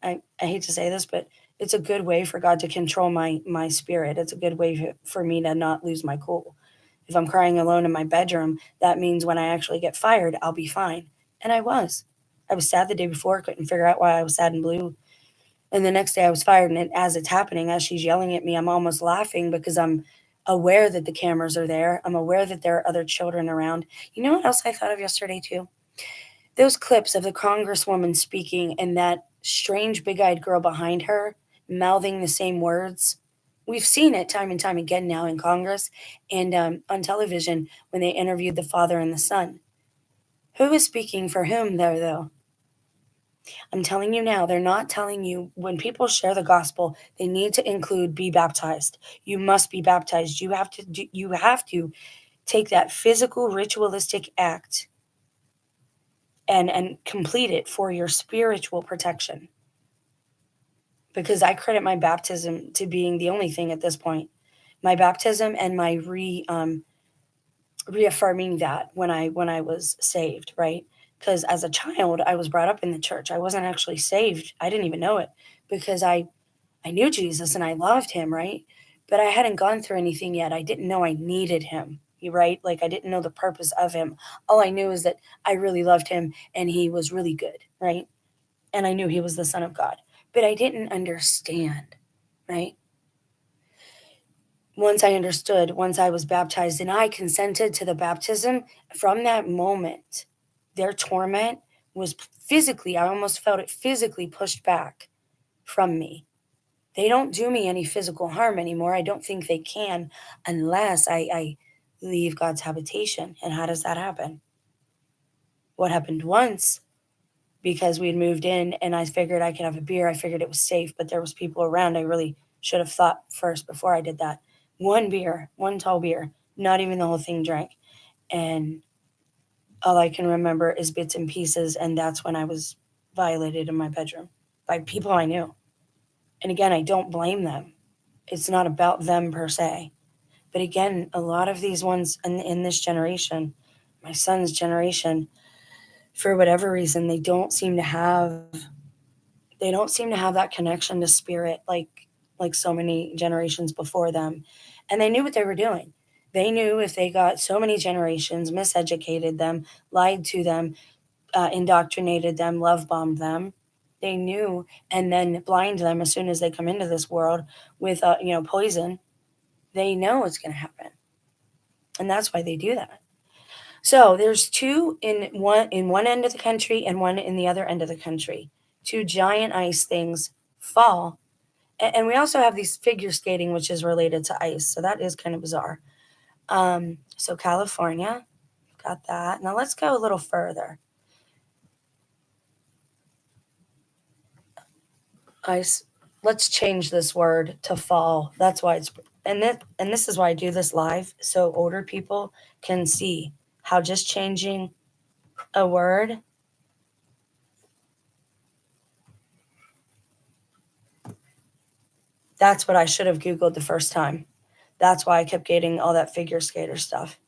I hate to say this, but it's a good way for God to control my spirit. It's a good way for me to not lose my cool. If I'm crying alone in my bedroom, that means when I actually get fired, I'll be fine. And I was. I was sad the day before, couldn't figure out why I was sad and blue. And the next day I was fired. And as it's happening, as she's yelling at me, I'm almost laughing because I'm aware that the cameras are there. I'm aware that there are other children around. You know what else I thought of yesterday too? Those clips of the congresswoman speaking and that strange big-eyed girl behind her mouthing the same words. We've seen it time and time again now in Congress and on television when they interviewed the father and the son. Who is speaking for whom there, though? I'm telling you now, they're not telling you when people share the gospel, they need to include be baptized. You must be baptized. You have to take that physical ritualistic act and complete it for your spiritual protection. Because I credit my baptism to being the only thing at this point. My baptism and my reaffirming that when I was saved, right? Because as a child, I was brought up in the church. I wasn't actually saved. I didn't even know it because I knew Jesus and I loved him, right? But I hadn't gone through anything yet. I didn't know I needed him, right? Like I didn't know the purpose of him. All I knew is that I really loved him and he was really good, right? And I knew he was the Son of God, but I didn't understand, right? Once I understood, once I was baptized and I consented to the baptism, from that moment, their torment was physically, I almost felt it physically pushed back from me. They don't do me any physical harm anymore. I don't think they can unless I leave God's habitation. And how does that happen? What happened once, because we had moved in and I figured I could have a beer. I figured it was safe, but there was people around. I really should have thought first before I did that. One beer, one tall beer, not even the whole thing drank. And all I can remember is bits and pieces. And that's when I was violated in my bedroom by people I knew. And again, I don't blame them. It's not about them per se. But again, a lot of these ones in this generation, my son's generation, for whatever reason, they don't seem to have that connection to spirit like so many generations before them. And they knew what they were doing. They knew if they got so many generations, miseducated them, lied to them, indoctrinated them, love bombed them, they knew, and then blind them as soon as they come into this world with poison, they know what's going to happen. And that's why they do that. So there's two in one end of the country and one in the other end of the country. Two giant ice things fall. And we also have these figure skating, which is related to ice. So that is kind of bizarre. So California, got that. Now let's go a little further. Ice. Let's change this word to fall. That's why it's and this is why I do this live, so older people can see how just changing a word that's what I should have Googled the first time. That's why I kept getting all that figure skater stuff.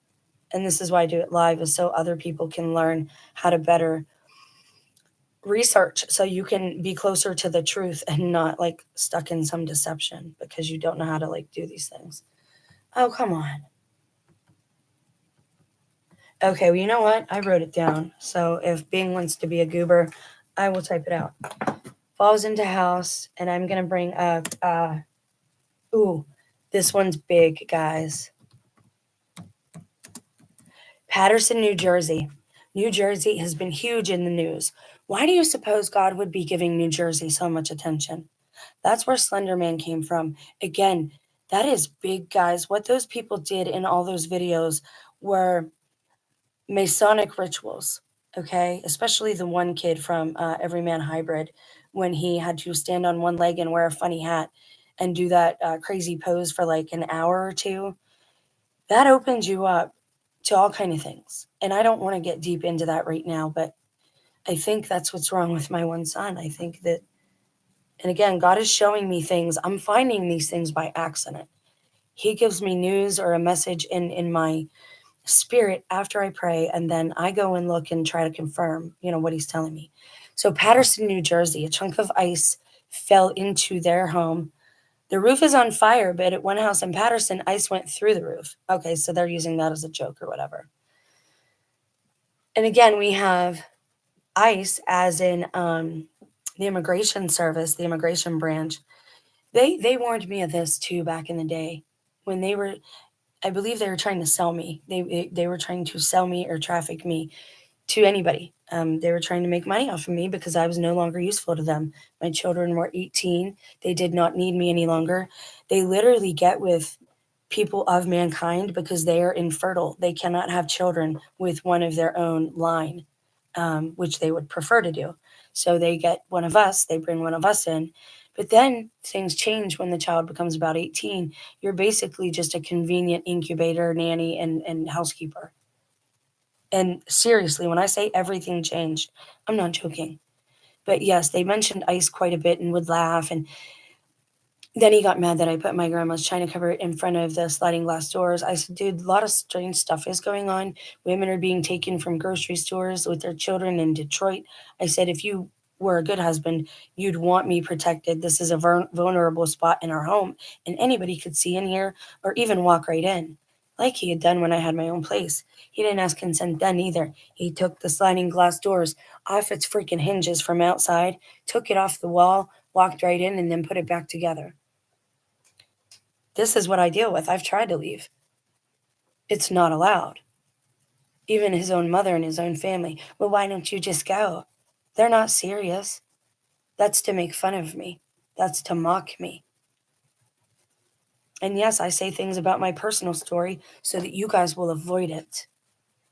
And this is why I do it live, is so other people can learn how to better research, so you can be closer to the truth and not like stuck in some deception because you don't know how to like do these things. Oh, come on. Okay, well, you know what? I wrote it down. So if Bing wants to be a goober, I will type it out. Falls into house, and I'm going to bring up, this one's big, guys. Paterson, New Jersey. New Jersey has been huge in the news. Why do you suppose God would be giving New Jersey so much attention? That's where Slender Man came from. Again, that is big, guys. What those people did in all those videos were Masonic rituals, okay? Especially the one kid from Everyman Hybrid, when he had to stand on one leg and wear a funny hat and do that crazy pose for like an hour or two. That opens you up to all kind of things. And I don't want to get deep into that right now, but I think that's what's wrong with my one son. I think that, and again, God is showing me things. I'm finding these things by accident. He gives me news or a message in my spirit after I pray, and then I go and look and try to confirm, what he's telling me. So Paterson, New Jersey, a chunk of ice fell into their home. The roof is on fire, but at one house in Paterson, ice went through the roof. Okay, so they're using that as a joke or whatever. And again, we have ICE as in the immigration service, the immigration branch. They warned me of this too back in the day when they were, I believe they were trying to sell me. They were trying to sell me or traffic me to anybody. They were trying to make money off of me because I was no longer useful to them. My children were 18. They did not need me any longer. They literally get with people of mankind because they are infertile. They cannot have children with one of their own line, which they would prefer to do. So they get one of us, they bring one of us in But then things change when the child becomes about 18. You're basically just a convenient incubator, nanny, and housekeeper. And seriously, when I say everything changed, I'm not joking. But yes, they mentioned ice quite a bit and would laugh. And then he got mad that I put my grandma's china cupboard in front of the sliding glass doors. I said, dude, a lot of strange stuff is going on. Women are being taken from grocery stores with their children in Detroit. I said, if you were a good husband, you'd want me protected. This is a vulnerable spot in our home, and anybody could see in here or even walk right in, like he had done when I had my own place. He didn't ask consent then either. He took the sliding glass doors off its freaking hinges from outside, took it off the wall, walked right in, and then put it back together. This is what I deal with. I've tried to leave. It's not allowed. Even his own mother and his own family. Well, why don't you just go? They're not serious. That's to make fun of me. That's to mock me. And yes, I say things about my personal story so that you guys will avoid it.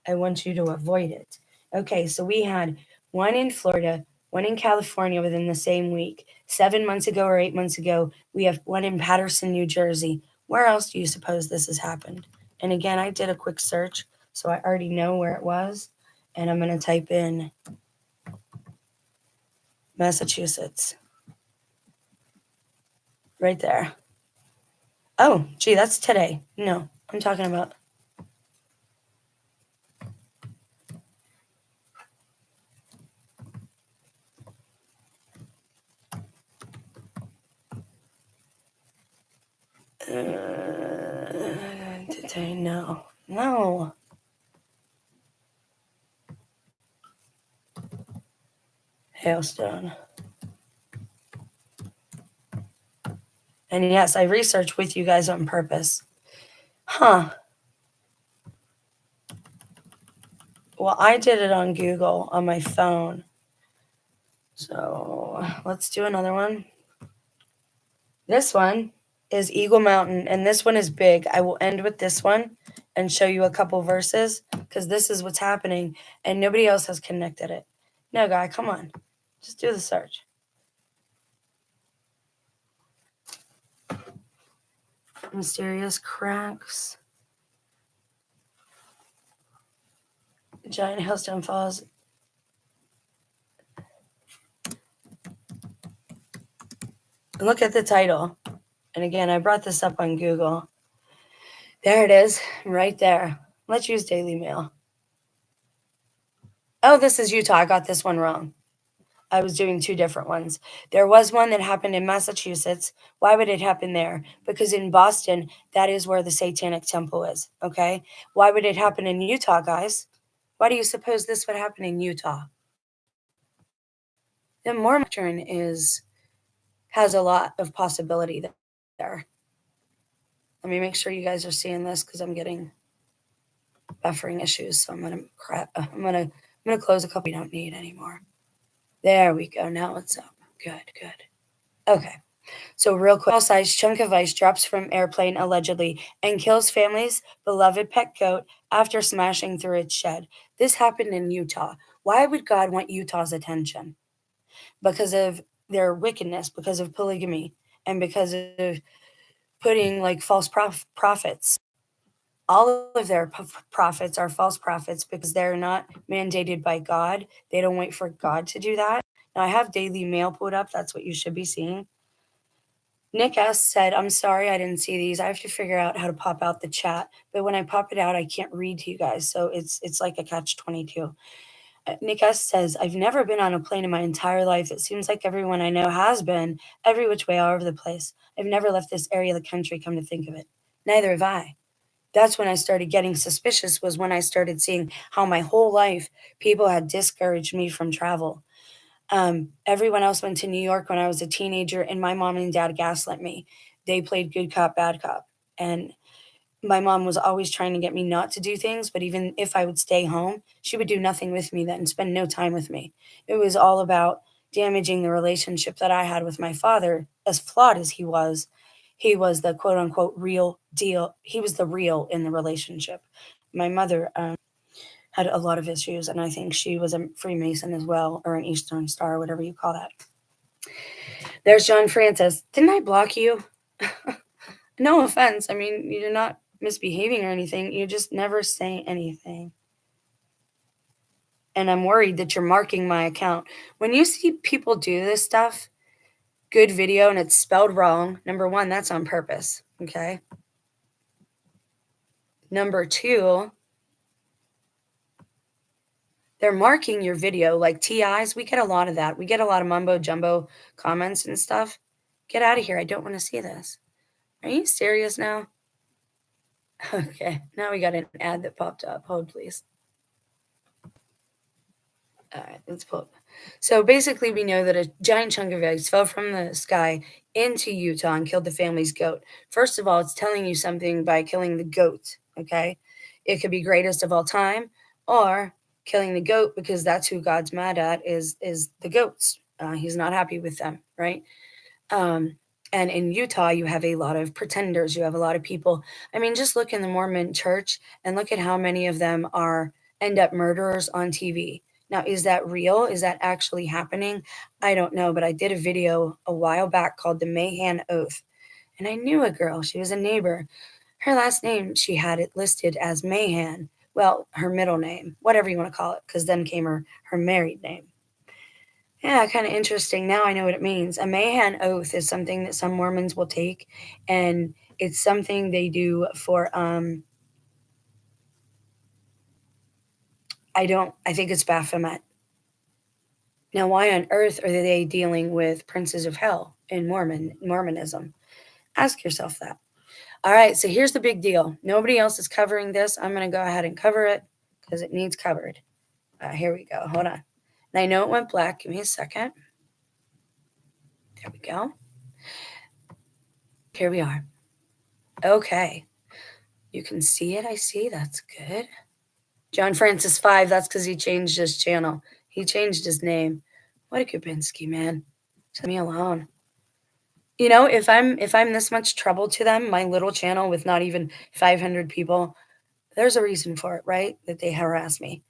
I want you to avoid it. Okay, so we had one in Florida, one in California within the same week. 7 months ago or 8 months ago, we have one in Paterson, New Jersey. Where else do you suppose this has happened? And again, I did a quick search, so I already know where it was. And I'm going to type in Massachusetts. Right there. Oh, gee, that's today. No, I'm talking about... today, no. Hailstone. And yes, I researched with you guys on purpose. Huh. Well, I did it on Google on my phone. So let's do another one. This one is Eagle Mountain, and this one is big. I will end with this one and show you a couple verses because this is what's happening, and nobody else has connected it. No, guy, come on. Just do the search. Mysterious cracks. Giant hailstone falls. Look at the title. And again, I brought this up on Google. There it is, right there. Let's use Daily Mail. Oh, this is Utah. I got this one wrong. I was doing two different ones. There was one that happened in Massachusetts. Why would it happen there? Because in Boston, that is where the Satanic Temple is, okay? Why would it happen in Utah, guys? Why do you suppose this would happen in Utah? The Mormon doctrine has a lot of possibility there. Let me make sure you guys are seeing this because I'm getting buffering issues. So I'm gonna close a couple we don't need anymore. There we go. Now it's up. Good. Okay. So real quick, small-sized chunk of ice drops from airplane allegedly and kills family's beloved pet goat after smashing through its shed. This happened in Utah. Why would God want Utah's attention? Because of their wickedness, because of polygamy, and because of putting like false prophets. All of their prophets are false prophets because they're not mandated by God. They don't wait for God to do that. Now, I have Daily Mail pulled up. That's what you should be seeing. Nick S. said, I'm sorry I didn't see these. I have to figure out how to pop out the chat. But when I pop it out, I can't read to you guys. So it's like a catch-22. Nick S. says, I've never been on a plane in my entire life. It seems like everyone I know has been, every which way all over the place. I've never left this area of the country, come to think of it. Neither have I. That's when I started getting suspicious, was when I started seeing how my whole life people had discouraged me from travel. Everyone else went to New York when I was a teenager, and my mom and dad gaslit me. They played good cop, bad cop. And my mom was always trying to get me not to do things, but even if I would stay home, she would do nothing with me then, spend no time with me. It was all about damaging the relationship that I had with my father, as flawed as he was. He was the quote unquote real deal. He was the real in the relationship. My mother had a lot of issues, and I think she was a Freemason as well, or an Eastern Star, whatever you call that. There's John Francis. Didn't I block you? No offense. I mean, you're not misbehaving or anything. You just never say anything. And I'm worried that you're marking my account. When you see people do this stuff, good video, and it's spelled wrong, number one, that's on purpose. Okay. Number two, they're marking your video like TIs. We get a lot of that. We get a lot of mumbo jumbo comments and stuff. Get out of here. I don't want to see this. Are you serious now? Okay. Now we got an ad that popped up. Hold, please. All right, let's pull up. So basically, we know that a giant chunk of eggs fell from the sky into Utah and killed the family's goat. First of all, it's telling you something by killing the goat, okay? It could be greatest of all time, or killing the goat because that's who God's mad at is the goats. He's not happy with them, right? Um, and in Utah, you have a lot of pretenders. You have a lot of people. I mean, just look in the Mormon church and look at how many of them end up murderers on TV. Now, is that real? Is that actually happening? I don't know, but I did a video a while back called The Mahan Oath. And I knew a girl. She was a neighbor. Her last name, she had it listed as Mahan. Well, her middle name, whatever you want to call it, because then came her married name. Yeah, kind of interesting. Now I know what it means. A Mahan oath is something that some Mormons will take, and it's something they do for I think it's Baphomet. Now, why on earth are they dealing with princes of hell in Mormonism? Ask yourself that. All right, so here's the big deal. Nobody else is covering this. I'm going to go ahead and cover it because it needs covered. Here we go. Hold on. And I know it went black. Give me a second. There we go. Here we are. Okay. You can see it. I see. That's good. John Francis 5. That's because he changed his channel. He changed his name. What a Kubinski, man. Just leave me alone. You know, if I'm this much trouble to them, my little channel with not even 500 people, there's a reason for it, right? That they harass me.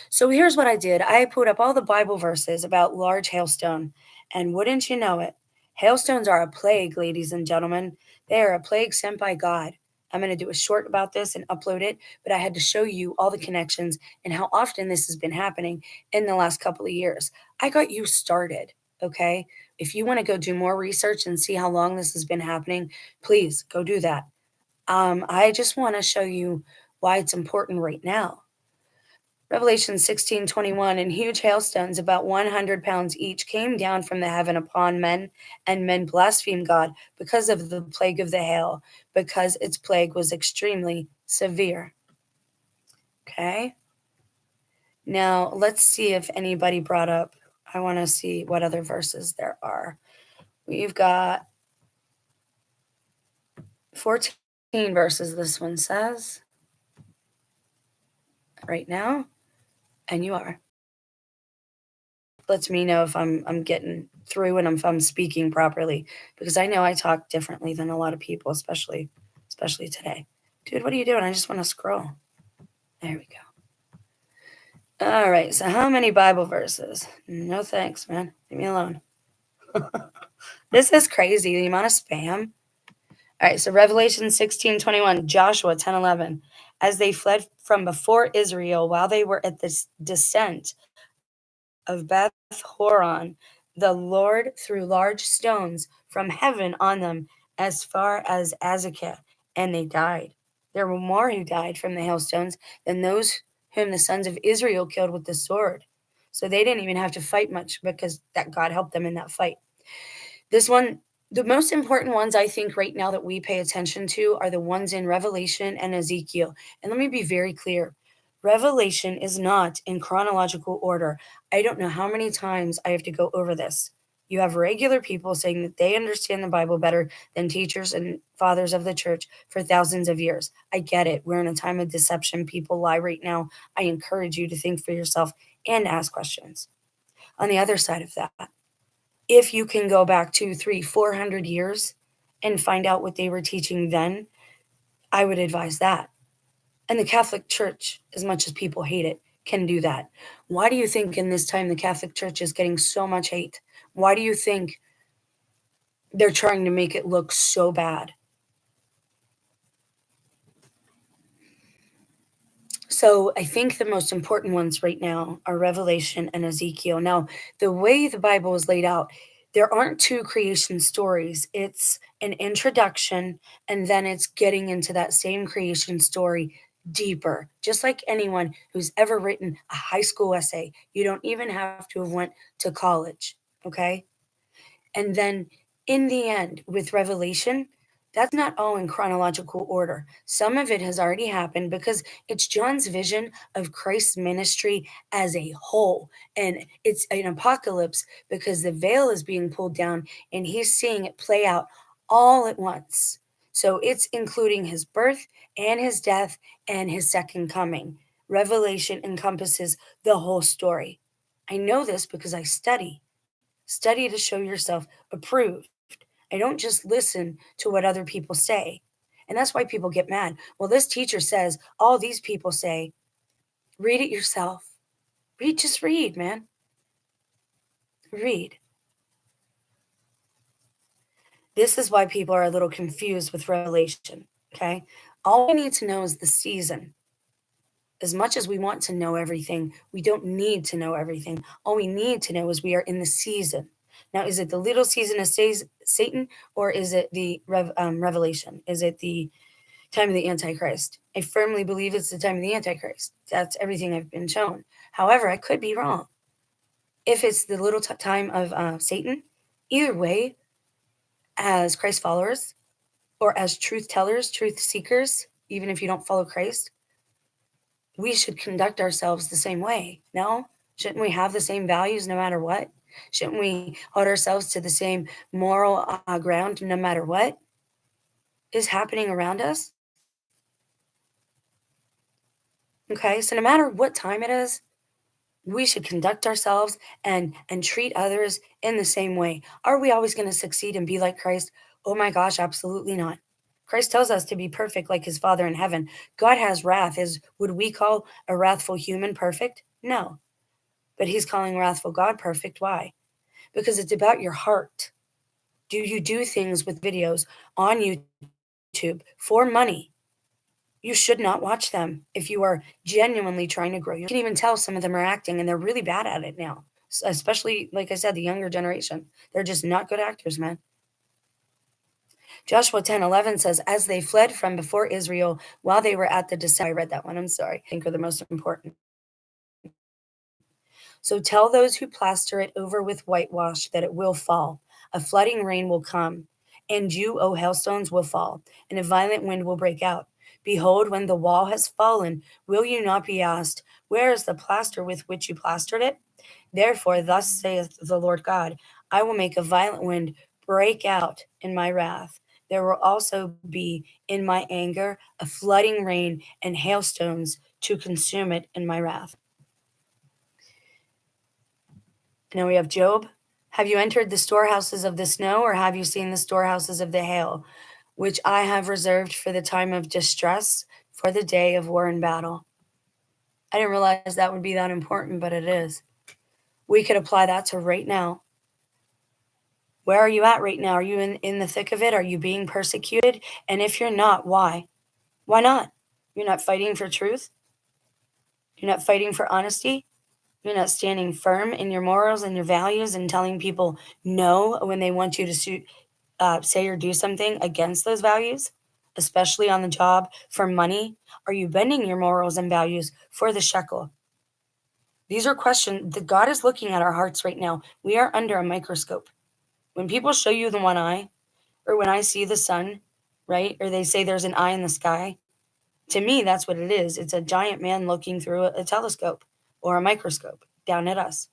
So here's what I did. I put up all the Bible verses about large hailstone, and wouldn't you know it, hailstones are a plague, ladies and gentlemen. They are a plague sent by God. I'm going to do a short about this and upload it, but I had to show you all the connections and how often this has been happening in the last couple of years. I got you started, okay? If you want to go do more research and see how long this has been happening, please go do that. I just want to show you why it's important right now. Revelation 16:21, and huge hailstones about 100 pounds each came down from the heaven upon men, and men blasphemed God because of the plague of the hail, because its plague was extremely severe. Okay. Now let's see if anybody brought up, I want to see what other verses there are. We've got 14 verses, this one says, right now, and you are. Lets me know if I'm getting through and if I'm speaking properly, because I know I talk differently than a lot of people, especially today. Dude, what are you doing? I just want to scroll. There we go. All right, so how many Bible verses? No thanks, man. Leave me alone. This is crazy, the amount of spam. All right, so Revelation 16:21, Joshua 10:11. As they fled from before Israel while they were at the descent of Beth Horon, the Lord threw large stones from heaven on them as far as Azekah, and they died. There were more who died from the hailstones than those whom the sons of Israel killed with the sword. So they didn't even have to fight much because that God helped them in that fight. This one, the most important ones I think right now that we pay attention to are the ones in Revelation and Ezekiel. And let me be very clear. Revelation is not in chronological order. I don't know how many times I have to go over this. You have regular people saying that they understand the Bible better than teachers and fathers of the church for thousands of years. I get it. We're in a time of deception. People lie right now. I encourage you to think for yourself and ask questions. On the other side of that, if you can go back 200, 300, 400 years and find out what they were teaching then, I would advise that. And the Catholic Church, as much as people hate it, can do that. Why do you think in this time the Catholic Church is getting so much hate? Why do you think They're trying to make it look so bad. So I think the most important ones right now are Revelation and Ezekiel. Now, the way the Bible is laid out, there aren't two creation stories. It's an introduction, and then it's getting into that same creation story deeper. Just like anyone who's ever written a high school essay, you don't even have to have went to college, okay? And then in the end, with Revelation, that's not all in chronological order. Some of it has already happened because it's John's vision of Christ's ministry as a whole. And it's an apocalypse because the veil is being pulled down and he's seeing it play out all at once. So it's including his birth and his death and his second coming. Revelation encompasses the whole story. I know this because I study. Study to show yourself approved. I don't just listen to what other people say. And that's why people get mad. Well, this teacher says, all these people say, read it yourself. Just read, man. Read. This is why people are a little confused with Revelation, okay? All we need to know is the season. As much as we want to know everything, we don't need to know everything. All we need to know is we are in the season. Now, is it the little season of Satan, or is it the revelation? Is it the time of the Antichrist? I firmly believe it's the time of the Antichrist. That's everything I've been shown. However, I could be wrong. If it's the little time of Satan, either way, as Christ followers or as truth tellers, truth seekers, even if you don't follow Christ, we should conduct ourselves the same way. No? Shouldn't we have the same values no matter what? Shouldn't we hold ourselves to the same moral ground no matter what is happening around us? Okay, so no matter what time it is, we should conduct ourselves and treat others in the same way. Are we always going to succeed and be like Christ? Oh my gosh, absolutely not. Christ tells us to be perfect like his Father in heaven. God has wrath. Is would we call a wrathful human perfect? No. But he's calling wrathful God perfect. Why? Because it's about your heart. Do you do things with videos on YouTube for money? You should not watch them if you are genuinely trying to grow. You can even tell some of them are acting and they're really bad at it now. Especially, like I said, the younger generation. They're just not good actors, man. Joshua 10:11 says, as they fled from before Israel while they were at the descent. I read that one. I'm sorry. I think are the most important. So tell those who plaster it over with whitewash that it will fall. A flooding rain will come, and you, O hailstones, will fall, and a violent wind will break out. Behold, when the wall has fallen, will you not be asked, where is the plaster with which you plastered it? Therefore, thus saith the Lord God, I will make a violent wind break out in my wrath. There will also be in my anger a flooding rain and hailstones to consume it in my wrath. Now we have Job. Have you entered the storehouses of the snow, or have you seen the storehouses of the hail, which I have reserved for the time of distress, for the day of war and battle? I didn't realize that would be that important, but it is. We could apply that to right now. Where are you at right now? Are you in the thick of it? Are you being persecuted? And if you're not, why? Why not? You're not fighting for truth? You're not fighting for honesty? You're not standing firm in your morals and your values and telling people no when they want you to say or do something against those values, especially on the job for money? Are you bending your morals and values for the shekel? These are questions that God is looking at our hearts right now. We are under a microscope. When people show you the one eye, or when I see the sun, right? Or they say there's an eye in the sky. To me, that's what it is. It's a giant man looking through a telescope or a microscope down at us.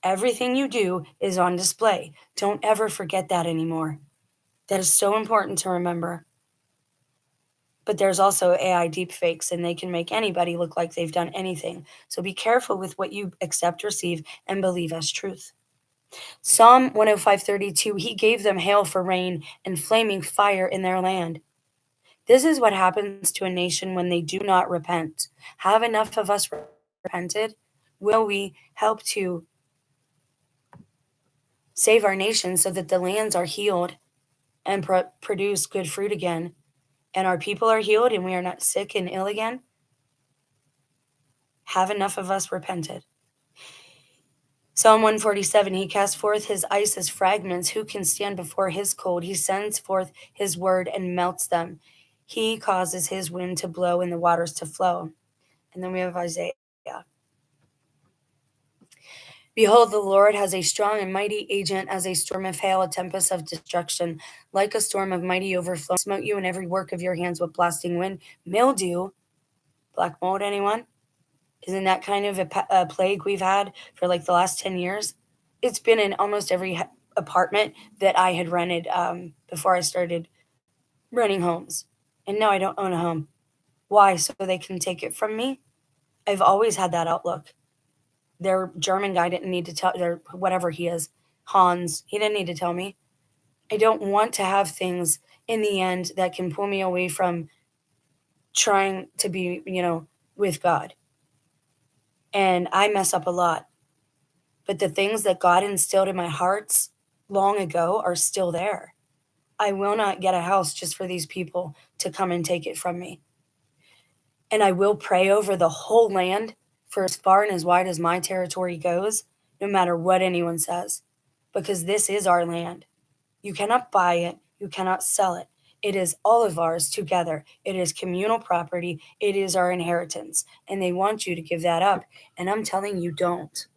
Everything you do is on display. Don't ever forget that anymore. That is so important to remember. But there's also AI deepfakes, and they can make anybody look like they've done anything. So be careful with what you accept, receive, and believe as truth. Psalm 105:32, he gave them hail for rain and flaming fire in their land. This is what happens to a nation when they do not repent. Have enough of us repented? Will we help to save our nation so that the lands are healed and produce good fruit again, and our people are healed and we are not sick and ill again, have enough of us repented? Psalm 147, he casts forth his ice as fragments. Who can stand before his cold? He sends forth his word and melts them. He causes his wind to blow and the waters to flow. And then we have Isaiah. Behold, the Lord has a strong and mighty agent, as a storm of hail, a tempest of destruction, like a storm of mighty overflow. Smote you in every work of your hands with blasting wind, mildew, black mold, anyone? Isn't that kind of a plague we've had for like the last 10 years? It's been in almost every apartment that I had rented before I started renting homes. And no, I don't own a home. Why? So they can take it from me? I've always had that outlook. Their German guy didn't need to tell, their whatever he is, Hans, he didn't need to tell me. I don't want to have things in the end that can pull me away from trying to be, with God. And I mess up a lot. But the things that God instilled in my hearts long ago are still there. I will not get a house just for these people to come and take it from me. And I will pray over the whole land for as far and as wide as my territory goes, no matter what anyone says, because this is our land. You cannot buy it. You cannot sell it. It is all of ours together. It is communal property. It is our inheritance. And they want you to give that up. And I'm telling you, don't.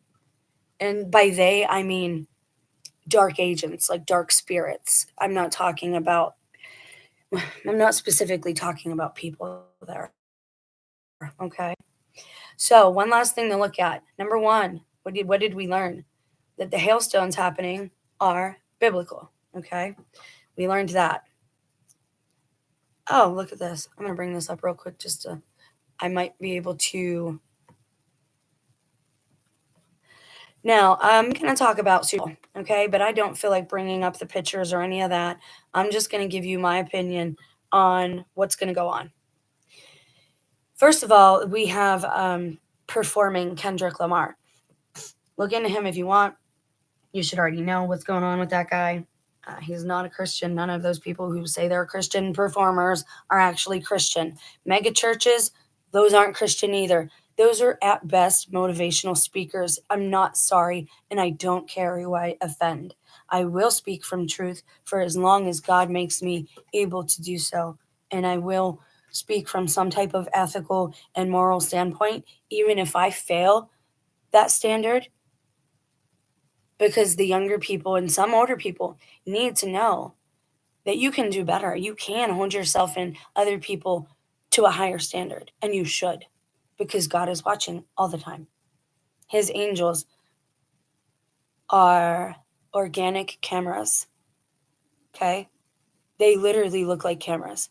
And by they, I mean dark agents, like dark spirits. I'm not specifically talking about people there. Okay. So one last thing to look at. Number one, what did we learn? That the hailstones happening are biblical. Okay. We learned that. Oh, look at this. I'm going to bring this up real quick I might be able to. Now, I'm going to talk about SuperBowl, okay? But I don't feel like bringing up the pictures or any of that. I'm just going to give you my opinion on what's going to go on. First of all, we have performing Kendrick Lamar. Look into him if you want. You should already know what's going on with that guy. He's not a Christian. None of those people who say they're Christian performers are actually Christian. Mega churches, those aren't Christian either. Those are at best motivational speakers. I'm not sorry, and I don't care who I offend. I will speak from truth for as long as God makes me able to do so. And I will speak from some type of ethical and moral standpoint, even if I fail that standard, because the younger people and some older people need to know that you can do better. You can hold yourself and other people to a higher standard, and you should, because God is watching all the time. His angels are organic cameras, okay? They literally look like cameras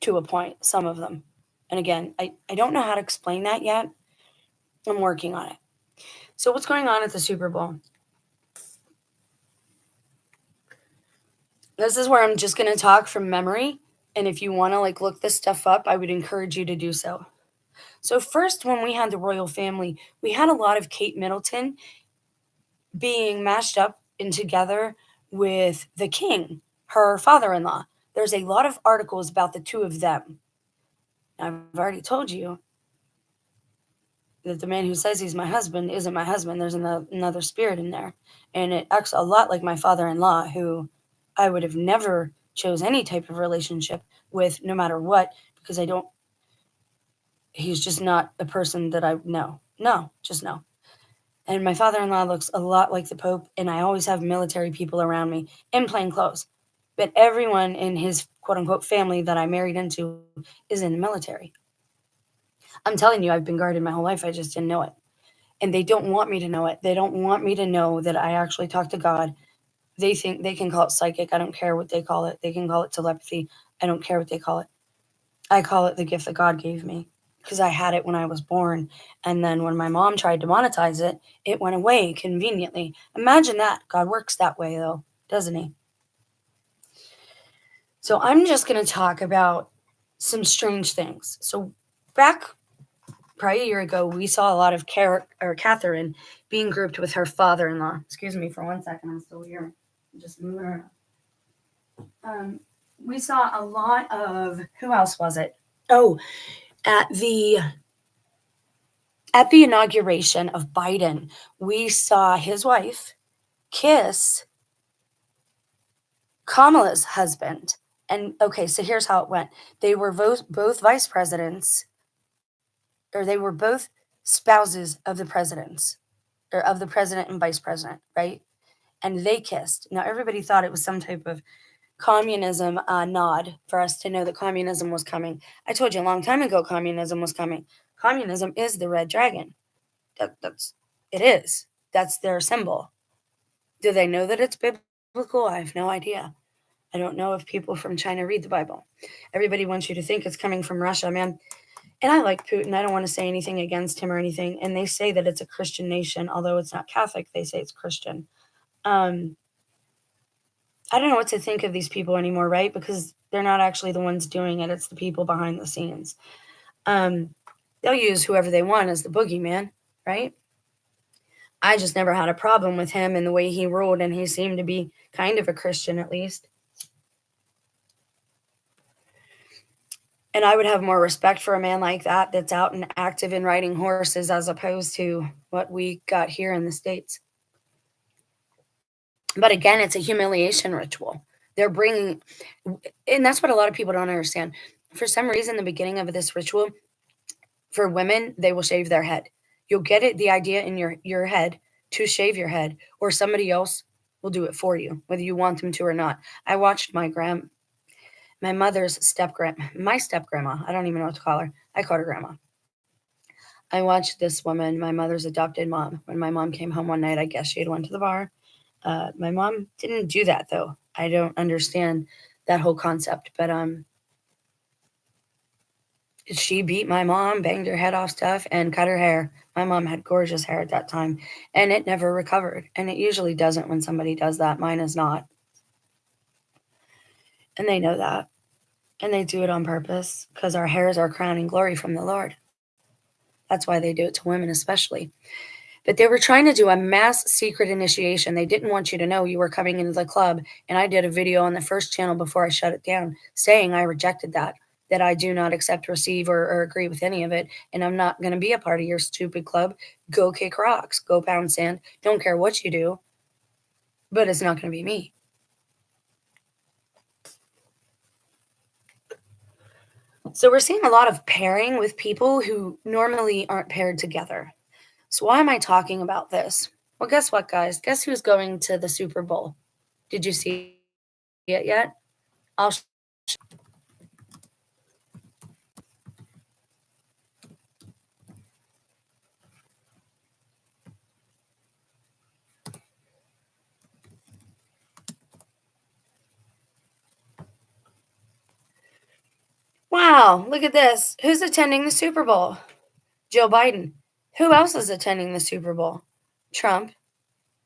to a point, some of them. And again, I don't know how to explain that yet. I'm working on it. So what's going on at the SuperBowl? This is where I'm just going to talk from memory. And if you want to look this stuff up, I would encourage you to do so. So first, when we had the royal family, we had a lot of Kate Middleton being mashed up and together with the king, her father-in-law. There's a lot of articles about the two of them. I've already told you that the man who says he's my husband isn't my husband. There's another spirit in there. And it acts a lot like my father-in-law, who I would have never chose any type of relationship with, no matter what, because he's just not a person that I know. No, just no. And my father-in-law looks a lot like the Pope, and I always have military people around me in plain clothes. But everyone in his quote-unquote family that I married into is in the military. I'm telling you, I've been guarded my whole life. I just didn't know it. And they don't want me to know it. They don't want me to know that I actually talk to God. They think they can call it psychic. I don't care what they call it. They can call it telepathy. I don't care what they call it. I call it the gift that God gave me, because I had it when I was born. And then when my mom tried to monetize it, it went away conveniently. Imagine that. God works that way, though, doesn't he? So I'm just going to talk about some strange things. So back probably a year ago, we saw a lot of Catherine being grouped with her father-in-law. Excuse me for 1 second. I'm still here. I'm just moving around. We saw a lot of, who else was it? Oh, at the inauguration of Biden, we saw his wife kiss Kamala's husband. And okay, so here's how it went. They were both vice presidents, or they were both spouses of the presidents, or of the president and vice president, right? And they kissed. Now, everybody thought it was some type of communism nod for us to know that communism was coming. I told you a long time ago communism was coming. Communism is the red dragon. It is. That's their symbol. Do they know that it's biblical? I have no idea. I don't know if people from China read the Bible. Everybody wants you to think it's coming from Russia, man. And I like Putin. I don't want to say anything against him or anything. And they say that it's a Christian nation, although it's not Catholic. They say it's Christian. I don't know what to think of these people anymore, right? Because they're not actually the ones doing it. It's the people behind the scenes. They'll use whoever they want as the boogeyman, right? I just never had a problem with him and the way he ruled, and he seemed to be kind of a Christian at least. And I would have more respect for a man like that that's out and active in riding horses as opposed to what we got here in the States. But again, it's a humiliation ritual. They're bringing, and that's what a lot of people don't understand. For some reason, the beginning of this ritual, for women, they will shave their head. You'll get it, the idea in your head to shave your head, or somebody else will do it for you, whether you want them to or not. I watched my mother's my step grandma. I don't even know what to call her. I called her grandma. I watched this woman, my mother's adopted mom. When my mom came home one night, I guess she had went to the bar. My mom didn't do that though. I don't understand that whole concept, but she beat my mom, banged her head off stuff, and cut her hair. My mom had gorgeous hair at that time, and it never recovered. And it usually doesn't when somebody does that. Mine is not. And they know that. And they do it on purpose because our hair is our crowning glory from the Lord. That's why they do it to women especially. But they were trying to do a mass secret initiation. They didn't want you to know you were coming into the club. And I did a video on the first channel before I shut it down saying I rejected that I do not accept, receive, or agree with any of it. And I'm not going to be a part of your stupid club. Go kick rocks. Go pound sand. Don't care what you do. But it's not going to be me. So we're seeing a lot of pairing with people who normally aren't paired together. So why am I talking about this? Well, guess what, guys? Guess who's going to the Super Bowl? Did you see it yet? I'll Wow, look at this. Who's attending the Super Bowl? Joe Biden. Who else is attending the Super Bowl? Trump.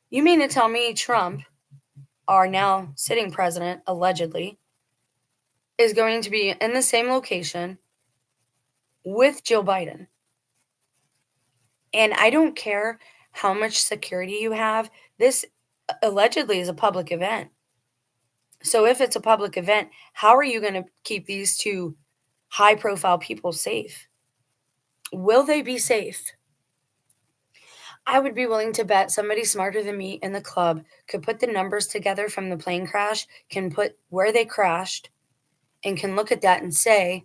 You mean to tell me Trump, our now sitting president, allegedly, is going to be in the same location with Joe Biden? And I don't care how much security you have. This allegedly is a public event. So if it's a public event, how are you going to keep these two high profile people safe? Will they be safe? I would be willing to bet somebody smarter than me in the club could put the numbers together from the plane crash, can put where they crashed, and can look at that and say,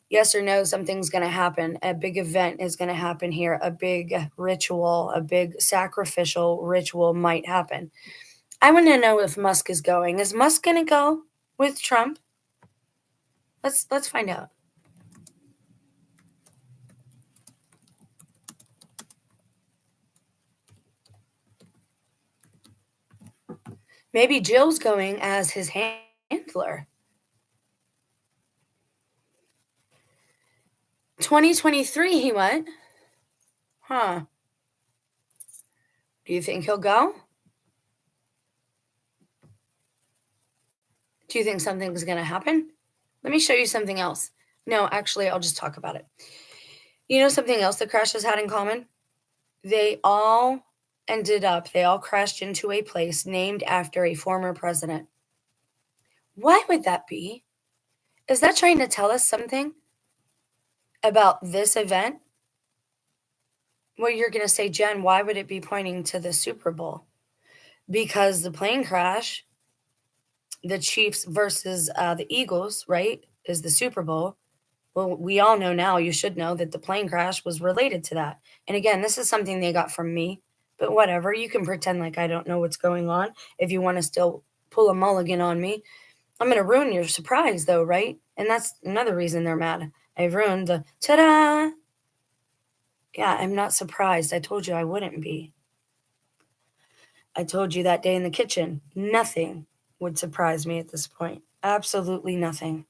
yes or no, something's going to happen. A big event is going to happen here. A big ritual, a big sacrificial ritual might happen. I want to know if Musk is going. Is Musk going to go with Trump? Let's find out. Maybe Jill's going as his handler. 2023 he went. Huh. Do you think he'll go? Do you think something's going to happen? Let me show you something else. No, actually, I'll just talk about it. You know something else the crashes had in common? They all they all crashed into a place named after a former president. Why would that be? Is that trying to tell us something about this event? Well, you're going to say, Jen, why would it be pointing to the Super Bowl? Because the plane crash, the Chiefs versus the Eagles, right, is the Super Bowl. Well, we all know now, you should know, that the plane crash was related to that. And again, this is something they got from me, but whatever. You can pretend like I don't know what's going on if you want to still pull a mulligan on me. I'm going to ruin your surprise, though, right? And that's another reason they're mad. I've ruined the ta-da. Yeah, I'm not surprised. I told you I wouldn't be. I told you that day in the kitchen, nothing would surprise me at this point. Absolutely nothing.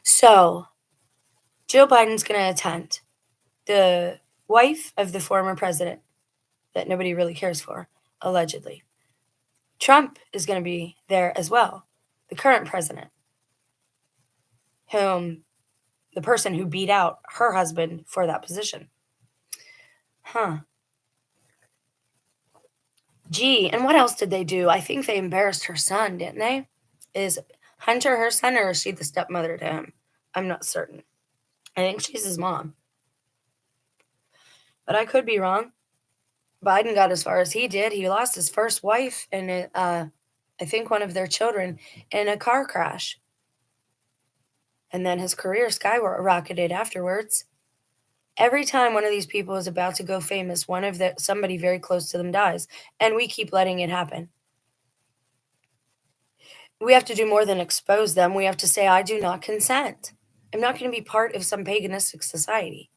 So, Joe Biden's going to attend. The wife of the former president that nobody really cares for, allegedly. Trump is going to be there as well, the current president, whom the person who beat out her husband for that position. Huh. Gee, and what else did they do? I think they embarrassed her son, didn't they? Is Hunter her son, or is she the stepmother to him? I'm not certain. I think she's his mom. But I could be wrong. Biden got as far as he did. He lost his first wife and I think one of their children in a car crash. And then his career skyrocketed afterwards. Every time one of these people is about to go famous, somebody very close to them dies, and we keep letting it happen. We have to do more than expose them. We have to say, I do not consent. I'm not going to be part of some paganistic society.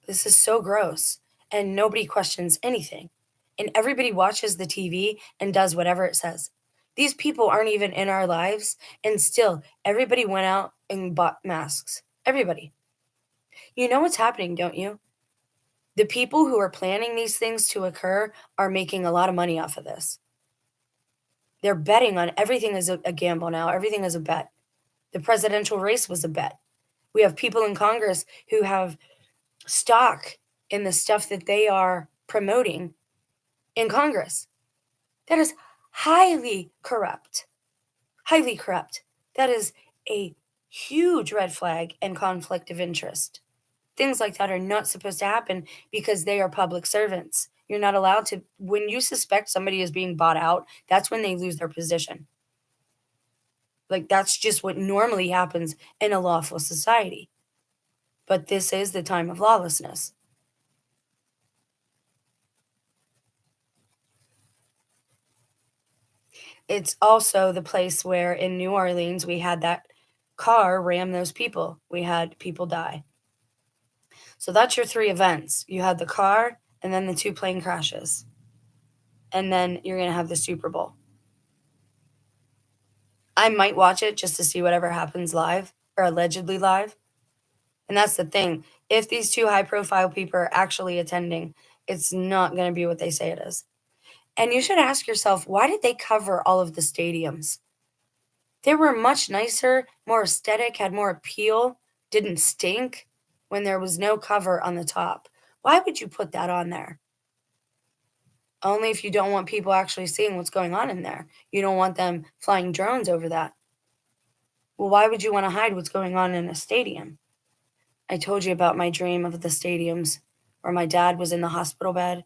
This is so gross, and nobody questions anything. And everybody watches the TV and does whatever it says. These people aren't even in our lives, and still, everybody went out and bought masks. Everybody. You know what's happening, don't you? The people who are planning these things to occur are making a lot of money off of this. They're betting on everything is a gamble now. Everything is a bet. The presidential race was a bet. We have people in Congress who have stock in the stuff that they are promoting in Congress. That is highly corrupt. Highly corrupt. That is a huge red flag and conflict of interest. Things like that are not supposed to happen because they are public servants. You're not allowed to, when you suspect somebody is being bought out, that's when they lose their position. Like, that's just what normally happens in a lawful society. But this is the time of lawlessness. It's also the place where in New Orleans we had that car ram those people. We had people die. So that's your three events. You had the car and then the two plane crashes. And then you're going to have the Super Bowl. I might watch it just to see whatever happens live or allegedly live. And that's the thing. If these two high profile people are actually attending, it's not going to be what they say it is. And you should ask yourself, why did they cover all of the stadiums? They were much nicer, more aesthetic, had more appeal, didn't stink when there was no cover on the top. Why would you put that on there? Only if you don't want people actually seeing what's going on in there. You don't want them flying drones over that. Well, why would you want to hide what's going on in a stadium? I told you about my dream of the stadiums where my dad was in the hospital bed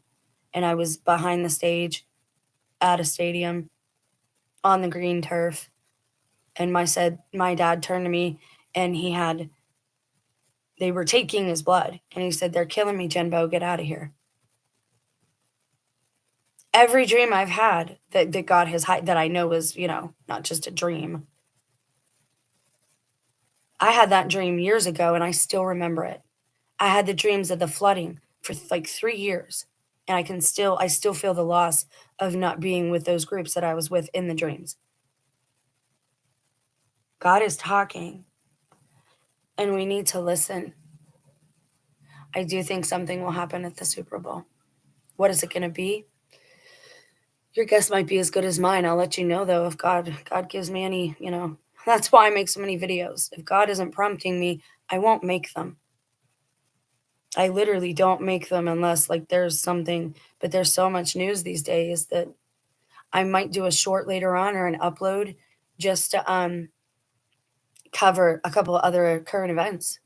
and I was behind the stage at a stadium on the green turf. And my dad turned to me and they were taking his blood. And he said, they're killing me, Jenbo, get out of here. Every dream I've had that God has that I know is, not just a dream. I had that dream years ago and I still remember it. I had the dreams of the flooding for like 3 years. And I still feel the loss of not being with those groups that I was with in the dreams. God is talking and we need to listen. I do think something will happen at the Super Bowl. What is it going to be? Your guess might be as good as mine. I'll let you know, though, if God gives me any, That's why I make so many videos. If God isn't prompting me, I won't make them. I literally don't make them unless like there's something, but there's so much news these days that I might do a short later on or an upload just to cover a couple of other current events.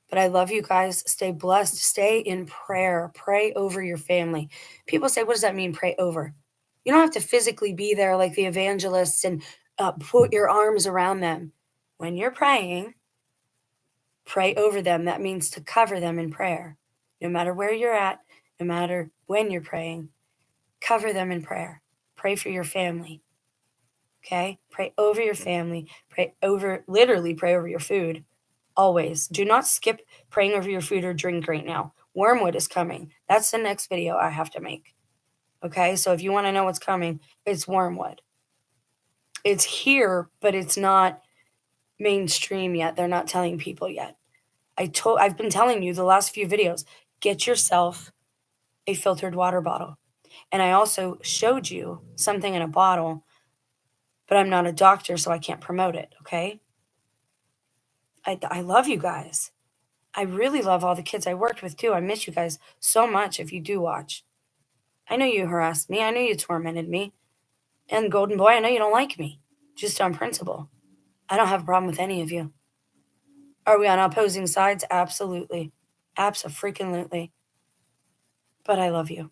But I love you guys. Stay blessed. Stay in prayer. Pray over your family. People say, what does that mean, pray over? You don't have to physically be there like the evangelists and put your arms around them. When you're praying, pray over them. That means to cover them in prayer. No matter where you're at, no matter when you're praying, cover them in prayer. Pray for your family. Okay? Pray over your family. Literally pray over your food. Always. Do not skip praying over your food or drink right now. Wormwood is coming. That's the next video I have to make. Okay? So if you want to know what's coming, it's wormwood. It's here, but it's not mainstream yet. They're not telling people yet. I've been telling you the last few videos, get yourself a filtered water bottle. And I also showed you something in a bottle, but I'm not a doctor, so I can't promote it, okay? I love you guys. I really love all the kids I worked with, too. I miss you guys so much if you do watch. I know you harassed me. I know you tormented me. And Golden Boy, I know you don't like me. Just on principle. I don't have a problem with any of you. Are we on opposing sides? Absolutely. Abso-freaking-lutely. But I love you.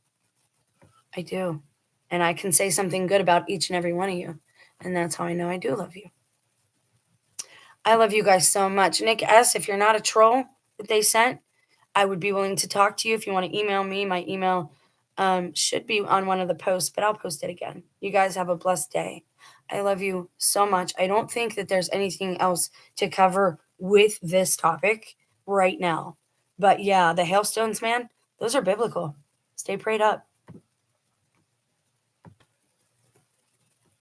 I do. And I can say something good about each and every one of you. And that's how I know I do love you. I love you guys so much. Nick S., if you're not a troll that they sent, I would be willing to talk to you. If you want to email me, my email should be on one of the posts, but I'll post it again. You guys have a blessed day. I love you so much. I don't think that there's anything else to cover with this topic right now. But yeah, the hailstones, man, those are biblical. Stay prayed up.